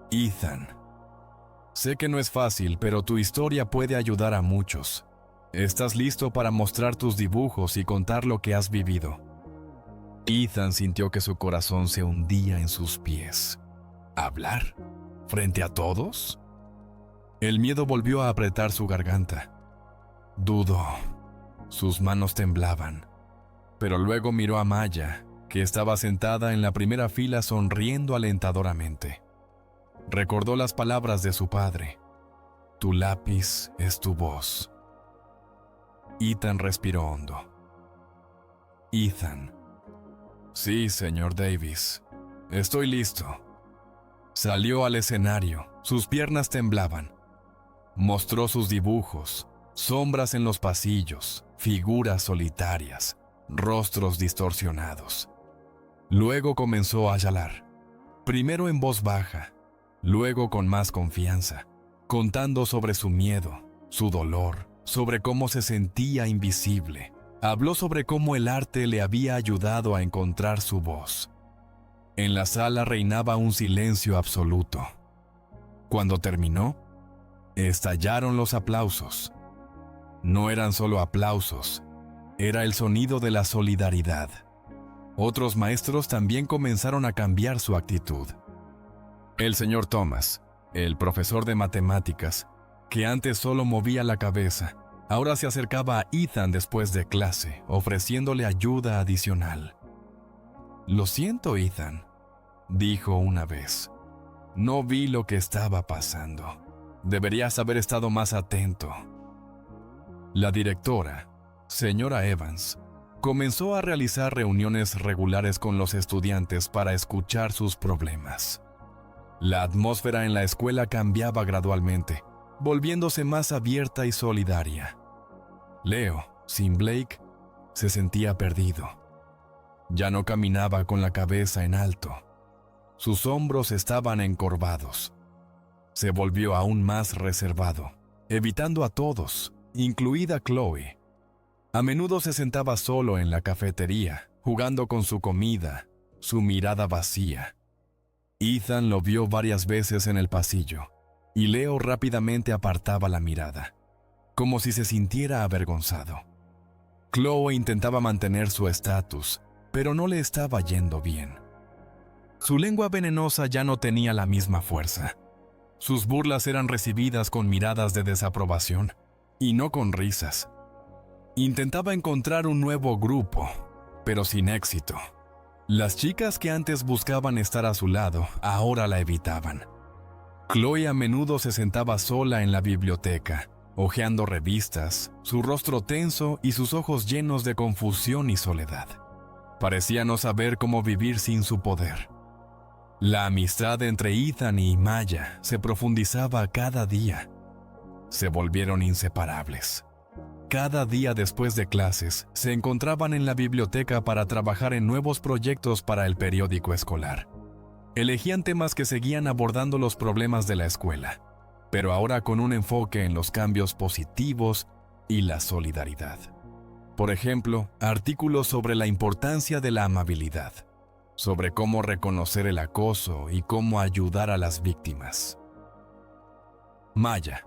Ethan. Sé que no es fácil, pero tu historia puede ayudar a muchos. ¿Estás listo para mostrar tus dibujos y contar lo que has vivido? Ethan sintió que su corazón se hundía en sus pies. ¿Hablar? ¿Frente a todos? El miedo volvió a apretar su garganta. Dudó. Sus manos temblaban. Pero luego miró a Maya, que estaba sentada en la primera fila sonriendo alentadoramente. Recordó las palabras de su padre. Tu lápiz es tu voz. Ethan respiró hondo. Ethan. Sí, señor Davis. Estoy listo. Salió al escenario. Sus piernas temblaban. Mostró sus dibujos, sombras en los pasillos, figuras solitarias, rostros distorsionados. Luego comenzó a hablar. Primero en voz baja, luego con más confianza, contando sobre su miedo, su dolor, sobre cómo se sentía invisible. Habló sobre cómo el arte le había ayudado a encontrar su voz. En la sala reinaba un silencio absoluto. Cuando terminó, estallaron los aplausos. No eran solo aplausos, era el sonido de la solidaridad. Otros maestros también comenzaron a cambiar su actitud. El señor Thomas, el profesor de matemáticas, que antes solo movía la cabeza, ahora se acercaba a Ethan después de clase, ofreciéndole ayuda adicional. Lo siento, Ethan, dijo una vez. No vi lo que estaba pasando. Deberías haber estado más atento. La directora, señora Evans, comenzó a realizar reuniones regulares con los estudiantes para escuchar sus problemas. La atmósfera en la escuela cambiaba gradualmente, volviéndose más abierta y solidaria. Leo, sin Blake, se sentía perdido. Ya no caminaba con la cabeza en alto. Sus hombros estaban encorvados. Se volvió aún más reservado, evitando a todos, incluida Chloe. A menudo se sentaba solo en la cafetería, jugando con su comida, su mirada vacía. Ethan lo vio varias veces en el pasillo, y Leo rápidamente apartaba la mirada, como si se sintiera avergonzado. Chloe intentaba mantener su estatus, pero no le estaba yendo bien. Su lengua venenosa ya no tenía la misma fuerza. Sus burlas eran recibidas con miradas de desaprobación, y no con risas. Intentaba encontrar un nuevo grupo, pero sin éxito. Las chicas que antes buscaban estar a su lado, ahora la evitaban. Chloe a menudo se sentaba sola en la biblioteca, hojeando revistas, su rostro tenso y sus ojos llenos de confusión y soledad. Parecía no saber cómo vivir sin su poder. La amistad entre Ethan y Maya se profundizaba cada día. Se volvieron inseparables. Cada día después de clases, se encontraban en la biblioteca para trabajar en nuevos proyectos para el periódico escolar. Elegían temas que seguían abordando los problemas de la escuela, pero ahora con un enfoque en los cambios positivos y la solidaridad. Por ejemplo, artículos sobre la importancia de la amabilidad, sobre cómo reconocer el acoso y cómo ayudar a las víctimas. Maya.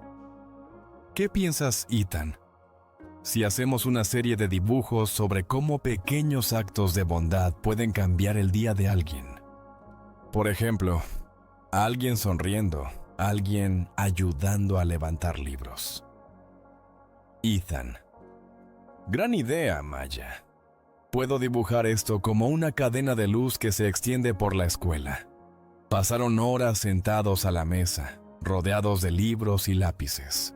¿Qué piensas, Ethan, si hacemos una serie de dibujos sobre cómo pequeños actos de bondad pueden cambiar el día de alguien? Por ejemplo, alguien sonriendo, alguien ayudando a levantar libros. Ethan. Gran idea, Maya. Puedo dibujar esto como una cadena de luz que se extiende por la escuela. Pasaron horas sentados a la mesa, rodeados de libros y lápices.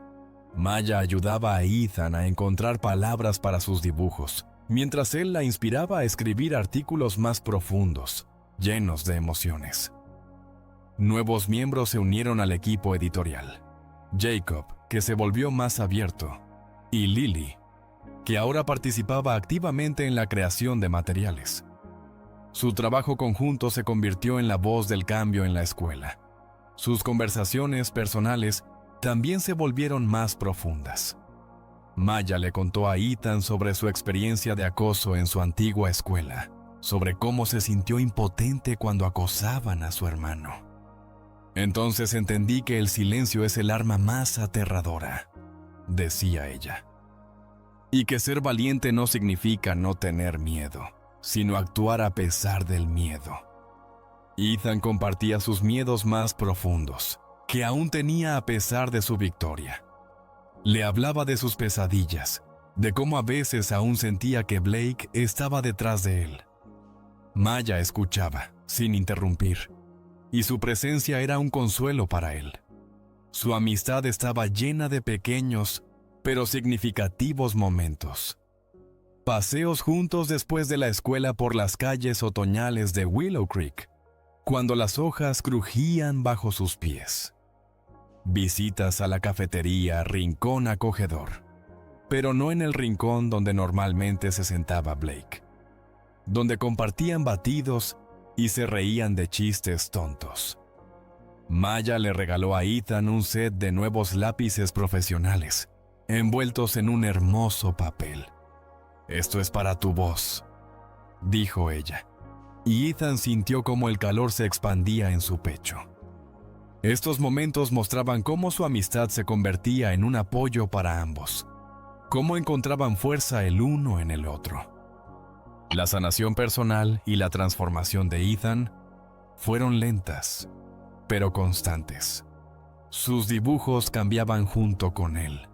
Maya ayudaba a Ethan a encontrar palabras para sus dibujos, mientras él la inspiraba a escribir artículos más profundos, llenos de emociones. Nuevos miembros se unieron al equipo editorial. Jacob, que se volvió más abierto, y Lily, que ahora participaba activamente en la creación de materiales. Su trabajo conjunto se convirtió en la voz del cambio en la escuela. Sus conversaciones personales también se volvieron más profundas. Maya le contó a Ethan sobre su experiencia de acoso en su antigua escuela, sobre cómo se sintió impotente cuando acosaban a su hermano. Entonces entendí que el silencio es el arma más aterradora, decía ella. Y que ser valiente no significa no tener miedo, sino actuar a pesar del miedo. Ethan compartía sus miedos más profundos, que aún tenía a pesar de su victoria. Le hablaba de sus pesadillas, de cómo a veces aún sentía que Blake estaba detrás de él. Maya escuchaba, sin interrumpir, y su presencia era un consuelo para él. Su amistad estaba llena de pequeños, pero significativos momentos. Paseos juntos después de la escuela por las calles otoñales de Willow Creek, cuando las hojas crujían bajo sus pies. Visitas a la cafetería Rincón Acogedor, pero no en el rincón donde normalmente se sentaba Blake, donde compartían batidos y se reían de chistes tontos. Maya le regaló a Ethan un set de nuevos lápices profesionales, envueltos en un hermoso papel. «Esto es para tu voz», dijo ella, y Ethan sintió cómo el calor se expandía en su pecho. Estos momentos mostraban cómo su amistad se convertía en un apoyo para ambos, cómo encontraban fuerza el uno en el otro. La sanación personal y la transformación de Ethan fueron lentas, pero constantes. Sus dibujos cambiaban junto con él.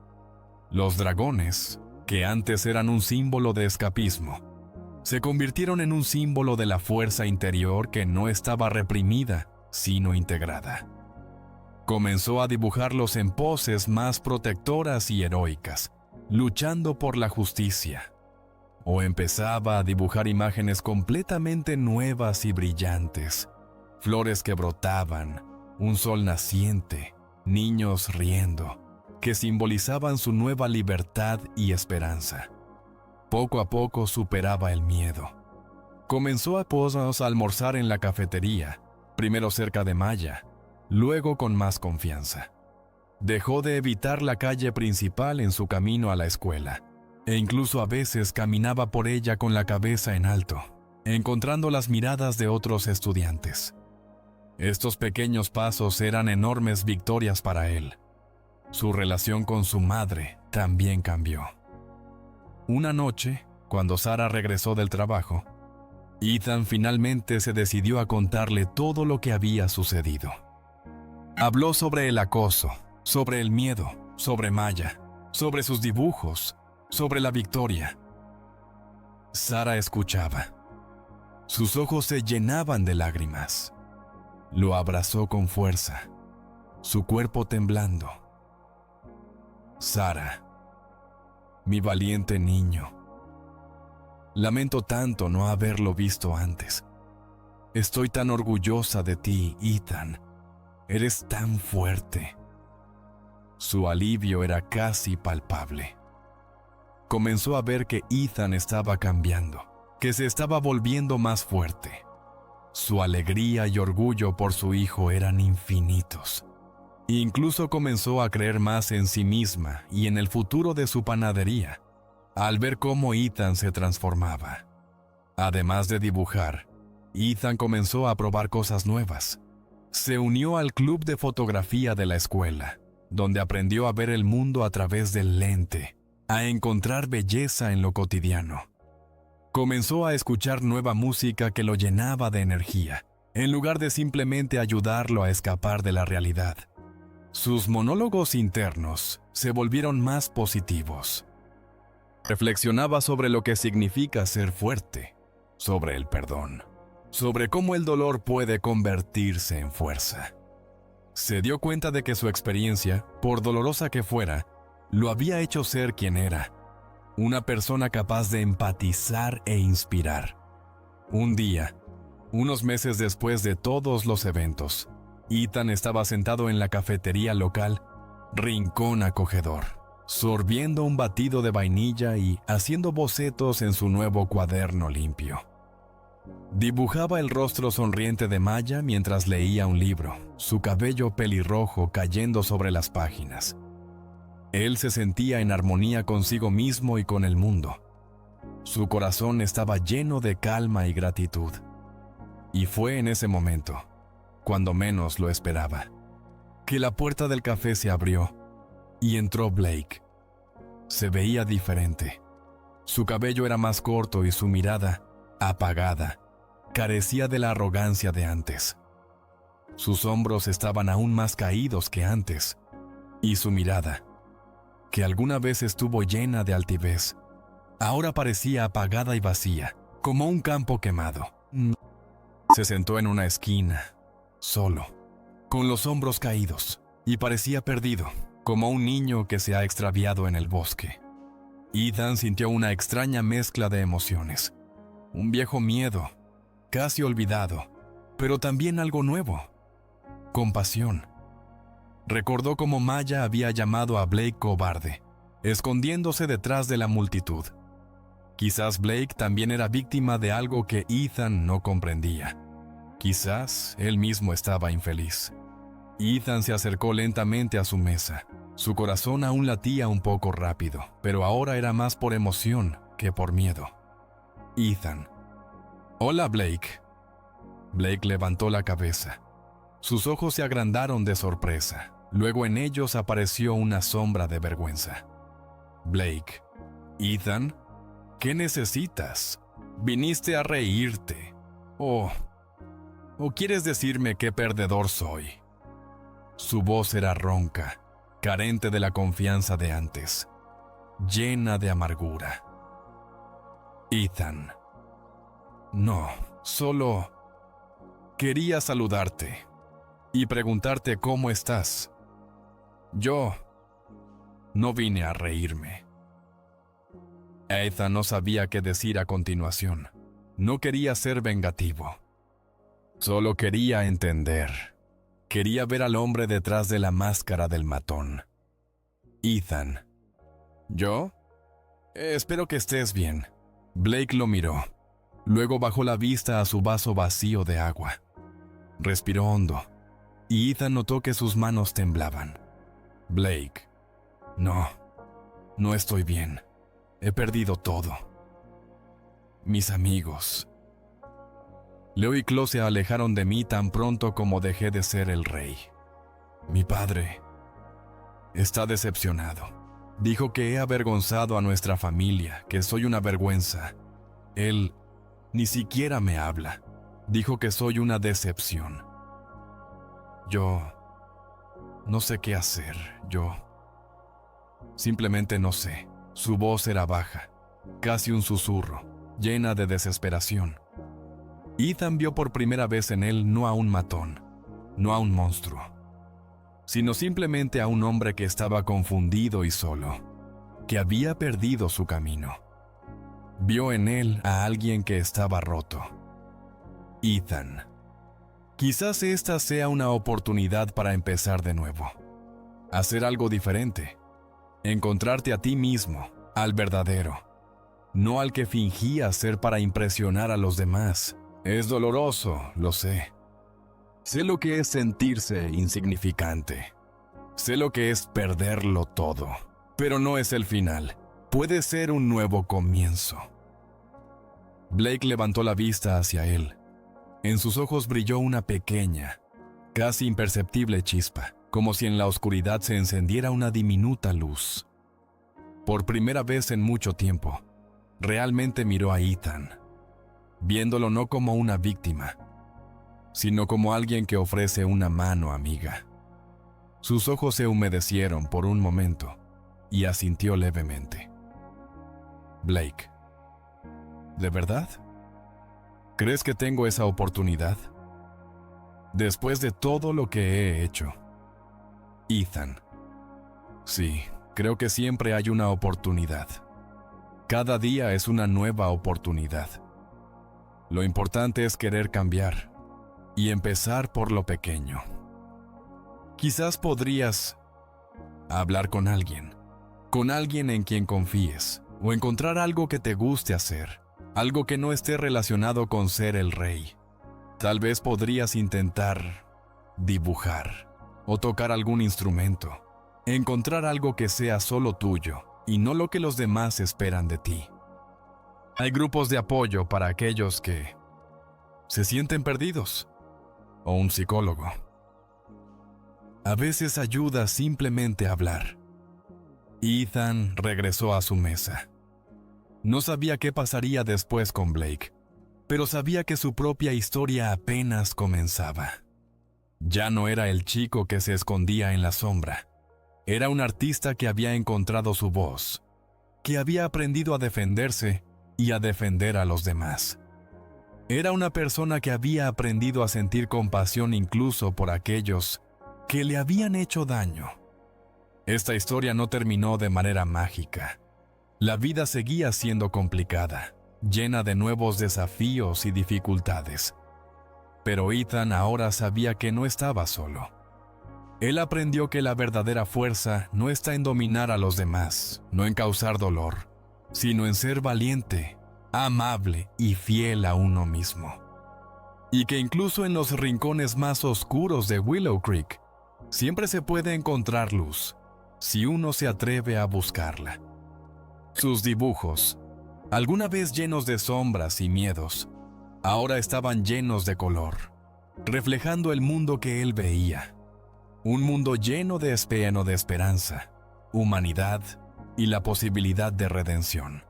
Los dragones, que antes eran un símbolo de escapismo, se convirtieron en un símbolo de la fuerza interior que no estaba reprimida, sino integrada. Comenzó a dibujarlos en poses más protectoras y heroicas, luchando por la justicia. O empezaba a dibujar imágenes completamente nuevas y brillantes, flores que brotaban, un sol naciente, niños riendo, que simbolizaban su nueva libertad y esperanza. Poco a poco superaba el miedo. Comenzó a almorzar en la cafetería, primero cerca de Maya, luego con más confianza. Dejó de evitar la calle principal en su camino a la escuela, e incluso a veces caminaba por ella con la cabeza en alto, encontrando las miradas de otros estudiantes. Estos pequeños pasos eran enormes victorias para él. Su relación con su madre también cambió. Una noche, cuando Sara regresó del trabajo, Ethan finalmente se decidió a contarle todo lo que había sucedido. Habló sobre el acoso, sobre el miedo, sobre Maya, sobre sus dibujos, sobre la victoria. Sara escuchaba. Sus ojos se llenaban de lágrimas. Lo abrazó con fuerza, su cuerpo temblando. Sara, mi valiente niño. Lamento tanto no haberlo visto antes. Estoy tan orgullosa de ti, Ethan. Eres tan fuerte. Su alivio era casi palpable. Comenzó a ver que Ethan estaba cambiando, que se estaba volviendo más fuerte. Su alegría y orgullo por su hijo eran infinitos. Incluso comenzó a creer más en sí misma y en el futuro de su panadería, al ver cómo Ethan se transformaba. Además de dibujar, Ethan comenzó a probar cosas nuevas. Se unió al club de fotografía de la escuela, donde aprendió a ver el mundo a través del lente, a encontrar belleza en lo cotidiano. Comenzó a escuchar nueva música que lo llenaba de energía, en lugar de simplemente ayudarlo a escapar de la realidad. Sus monólogos internos se volvieron más positivos. Reflexionaba sobre lo que significa ser fuerte, sobre el perdón, sobre cómo el dolor puede convertirse en fuerza. Se dio cuenta de que su experiencia, por dolorosa que fuera, lo había hecho ser quien era, una persona capaz de empatizar e inspirar. Un día, unos meses después de todos los eventos, Ethan estaba sentado en la cafetería local, Rincón Acogedor, sorbiendo un batido de vainilla y haciendo bocetos en su nuevo cuaderno limpio. Dibujaba el rostro sonriente de Maya mientras leía un libro, su cabello pelirrojo cayendo sobre las páginas. Él se sentía en armonía consigo mismo y con el mundo. Su corazón estaba lleno de calma y gratitud. Y fue en ese momento, cuando menos lo esperaba, que la puerta del café se abrió y entró Blake. Se veía diferente. Su cabello era más corto y su mirada, apagada, carecía de la arrogancia de antes. Sus hombros estaban aún más caídos que antes, y su mirada, que alguna vez estuvo llena de altivez, ahora parecía apagada y vacía, como un campo quemado. Se sentó en una esquina, solo, con los hombros caídos, y parecía perdido, como un niño que se ha extraviado en el bosque. Ethan sintió una extraña mezcla de emociones. Un viejo miedo, casi olvidado, pero también algo nuevo. Compasión. Recordó cómo Maya había llamado a Blake cobarde, escondiéndose detrás de la multitud. Quizás Blake también era víctima de algo que Ethan no comprendía. Quizás él mismo estaba infeliz. Ethan se acercó lentamente a su mesa. Su corazón aún latía un poco rápido, pero ahora era más por emoción que por miedo. Ethan. Hola, Blake. Blake levantó la cabeza. Sus ojos se agrandaron de sorpresa. Luego en ellos apareció una sombra de vergüenza. Blake. Ethan, ¿qué necesitas? ¿Viniste a reírte? ¿O quieres decirme qué perdedor soy? Su voz era ronca, carente de la confianza de antes, llena de amargura. Ethan. No, solo quería saludarte y preguntarte cómo estás. Yo no vine a reírme. Ethan no sabía qué decir a continuación. No quería ser vengativo. Solo quería entender. Quería ver al hombre detrás de la máscara del matón. Ethan. ¿Yo? Espero que estés bien. Blake lo miró. Luego bajó la vista a su vaso vacío de agua. Respiró hondo, y Ethan notó que sus manos temblaban. Blake. No estoy bien. He perdido todo. Mis amigos. Leo y Chloe se alejaron de mí tan pronto como dejé de ser el rey. Mi padre está decepcionado. Dijo que he avergonzado a nuestra familia, que soy una vergüenza. Él Ni siquiera me habla. Dijo que soy una decepción. Yo no sé qué hacer. Yo simplemente no sé. Su voz era baja, casi un susurro, llena de desesperación. Ethan vio por primera vez en él no a un matón, no a un monstruo, sino simplemente a un hombre que estaba confundido y solo, que había perdido su camino. Vio en él a alguien que estaba roto. Ethan. Quizás esta sea una oportunidad para empezar de nuevo. Hacer algo diferente. Encontrarte a ti mismo, al verdadero. No al que fingías ser para impresionar a los demás. Es doloroso, lo sé. Sé lo que es sentirse insignificante. Sé lo que es perderlo todo. Pero no es el final. Puede ser un nuevo comienzo. Blake levantó la vista hacia él. En sus ojos brilló una pequeña, casi imperceptible chispa, como si en la oscuridad se encendiera una diminuta luz. Por primera vez en mucho tiempo, realmente miró a Ethan, viéndolo no como una víctima, sino como alguien que ofrece una mano amiga. Sus ojos se humedecieron por un momento y asintió levemente. Blake, ¿de verdad? ¿Crees que tengo esa oportunidad? Después de todo lo que he hecho. Ethan. Sí, creo que siempre hay una oportunidad. Cada día es una nueva oportunidad. Lo importante es querer cambiar y empezar por lo pequeño. Quizás podrías hablar con alguien en quien confíes, o encontrar algo que te guste hacer. Algo que no esté relacionado con ser el rey. Tal vez podrías intentar dibujar o tocar algún instrumento. Encontrar algo que sea solo tuyo y no lo que los demás esperan de ti. Hay grupos de apoyo para aquellos que se sienten perdidos. O un psicólogo. A veces ayuda simplemente a hablar. Ethan regresó a su mesa. No sabía qué pasaría después con Blake, pero sabía que su propia historia apenas comenzaba. Ya no era el chico que se escondía en la sombra. Era un artista que había encontrado su voz, que había aprendido a defenderse y a defender a los demás. Era una persona que había aprendido a sentir compasión incluso por aquellos que le habían hecho daño. Esta historia no terminó de manera mágica. La vida seguía siendo complicada, llena de nuevos desafíos y dificultades. Pero Ethan ahora sabía que no estaba solo. Él aprendió que la verdadera fuerza no está en dominar a los demás, no en causar dolor, sino en ser valiente, amable y fiel a uno mismo. Y que incluso en los rincones más oscuros de Willow Creek, siempre se puede encontrar luz, si uno se atreve a buscarla. Sus dibujos, alguna vez llenos de sombras y miedos, ahora estaban llenos de color, reflejando el mundo que él veía. Un mundo lleno de esperanza, humanidad y la posibilidad de redención.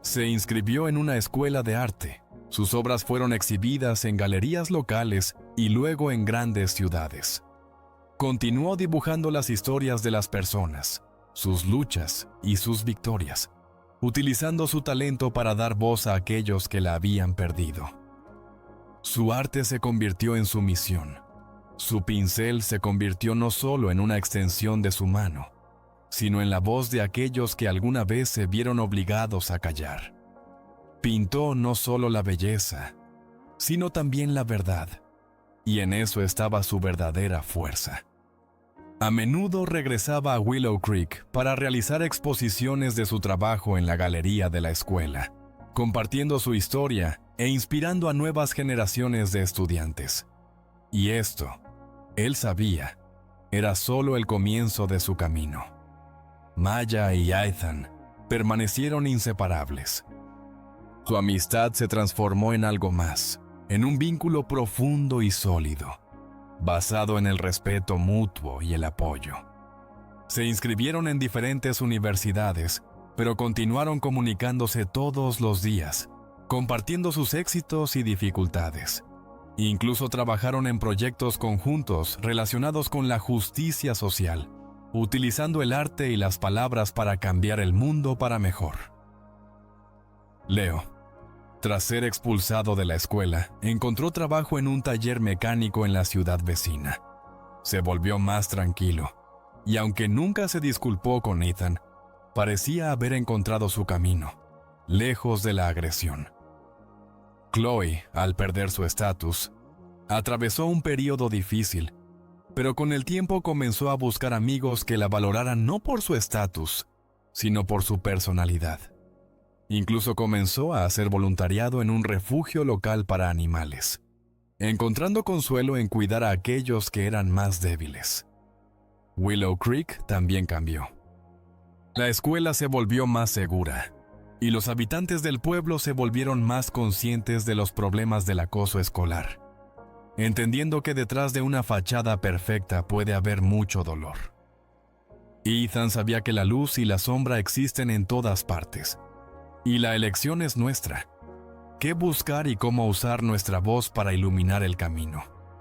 Se inscribió en una escuela de arte. Sus obras fueron exhibidas en galerías locales y luego en grandes ciudades. Continuó dibujando las historias de las personas, sus luchas y sus victorias, utilizando su talento para dar voz a aquellos que la habían perdido. Su arte se convirtió en su misión. Su pincel se convirtió no solo en una extensión de su mano, sino en la voz de aquellos que alguna vez se vieron obligados a callar. Pintó no solo la belleza, sino también la verdad, y en eso estaba su verdadera fuerza. A menudo regresaba a Willow Creek para realizar exposiciones de su trabajo en la galería de la escuela, compartiendo su historia e inspirando a nuevas generaciones de estudiantes. Y esto, él sabía, era solo el comienzo de su camino. Maya y Ethan permanecieron inseparables. Su amistad se transformó en algo más, en un vínculo profundo y sólido, basado en el respeto mutuo y el apoyo. Se inscribieron en diferentes universidades, pero continuaron comunicándose todos los días, compartiendo sus éxitos y dificultades. Incluso trabajaron en proyectos conjuntos relacionados con la justicia social, utilizando el arte y las palabras para cambiar el mundo para mejor. Leo, tras ser expulsado de la escuela, encontró trabajo en un taller mecánico en la ciudad vecina. Se volvió más tranquilo, y aunque nunca se disculpó con Ethan, parecía haber encontrado su camino, lejos de la agresión. Chloe, al perder su estatus, atravesó un periodo difícil, pero con el tiempo comenzó a buscar amigos que la valoraran no por su estatus, sino por su personalidad. Incluso comenzó a hacer voluntariado en un refugio local para animales, encontrando consuelo en cuidar a aquellos que eran más débiles. Willow Creek también cambió. La escuela se volvió más segura, y los habitantes del pueblo se volvieron más conscientes de los problemas del acoso escolar, entendiendo que detrás de una fachada perfecta puede haber mucho dolor. Ethan sabía que la luz y la sombra existen en todas partes, y la elección es nuestra: qué buscar y cómo usar nuestra voz para iluminar el camino.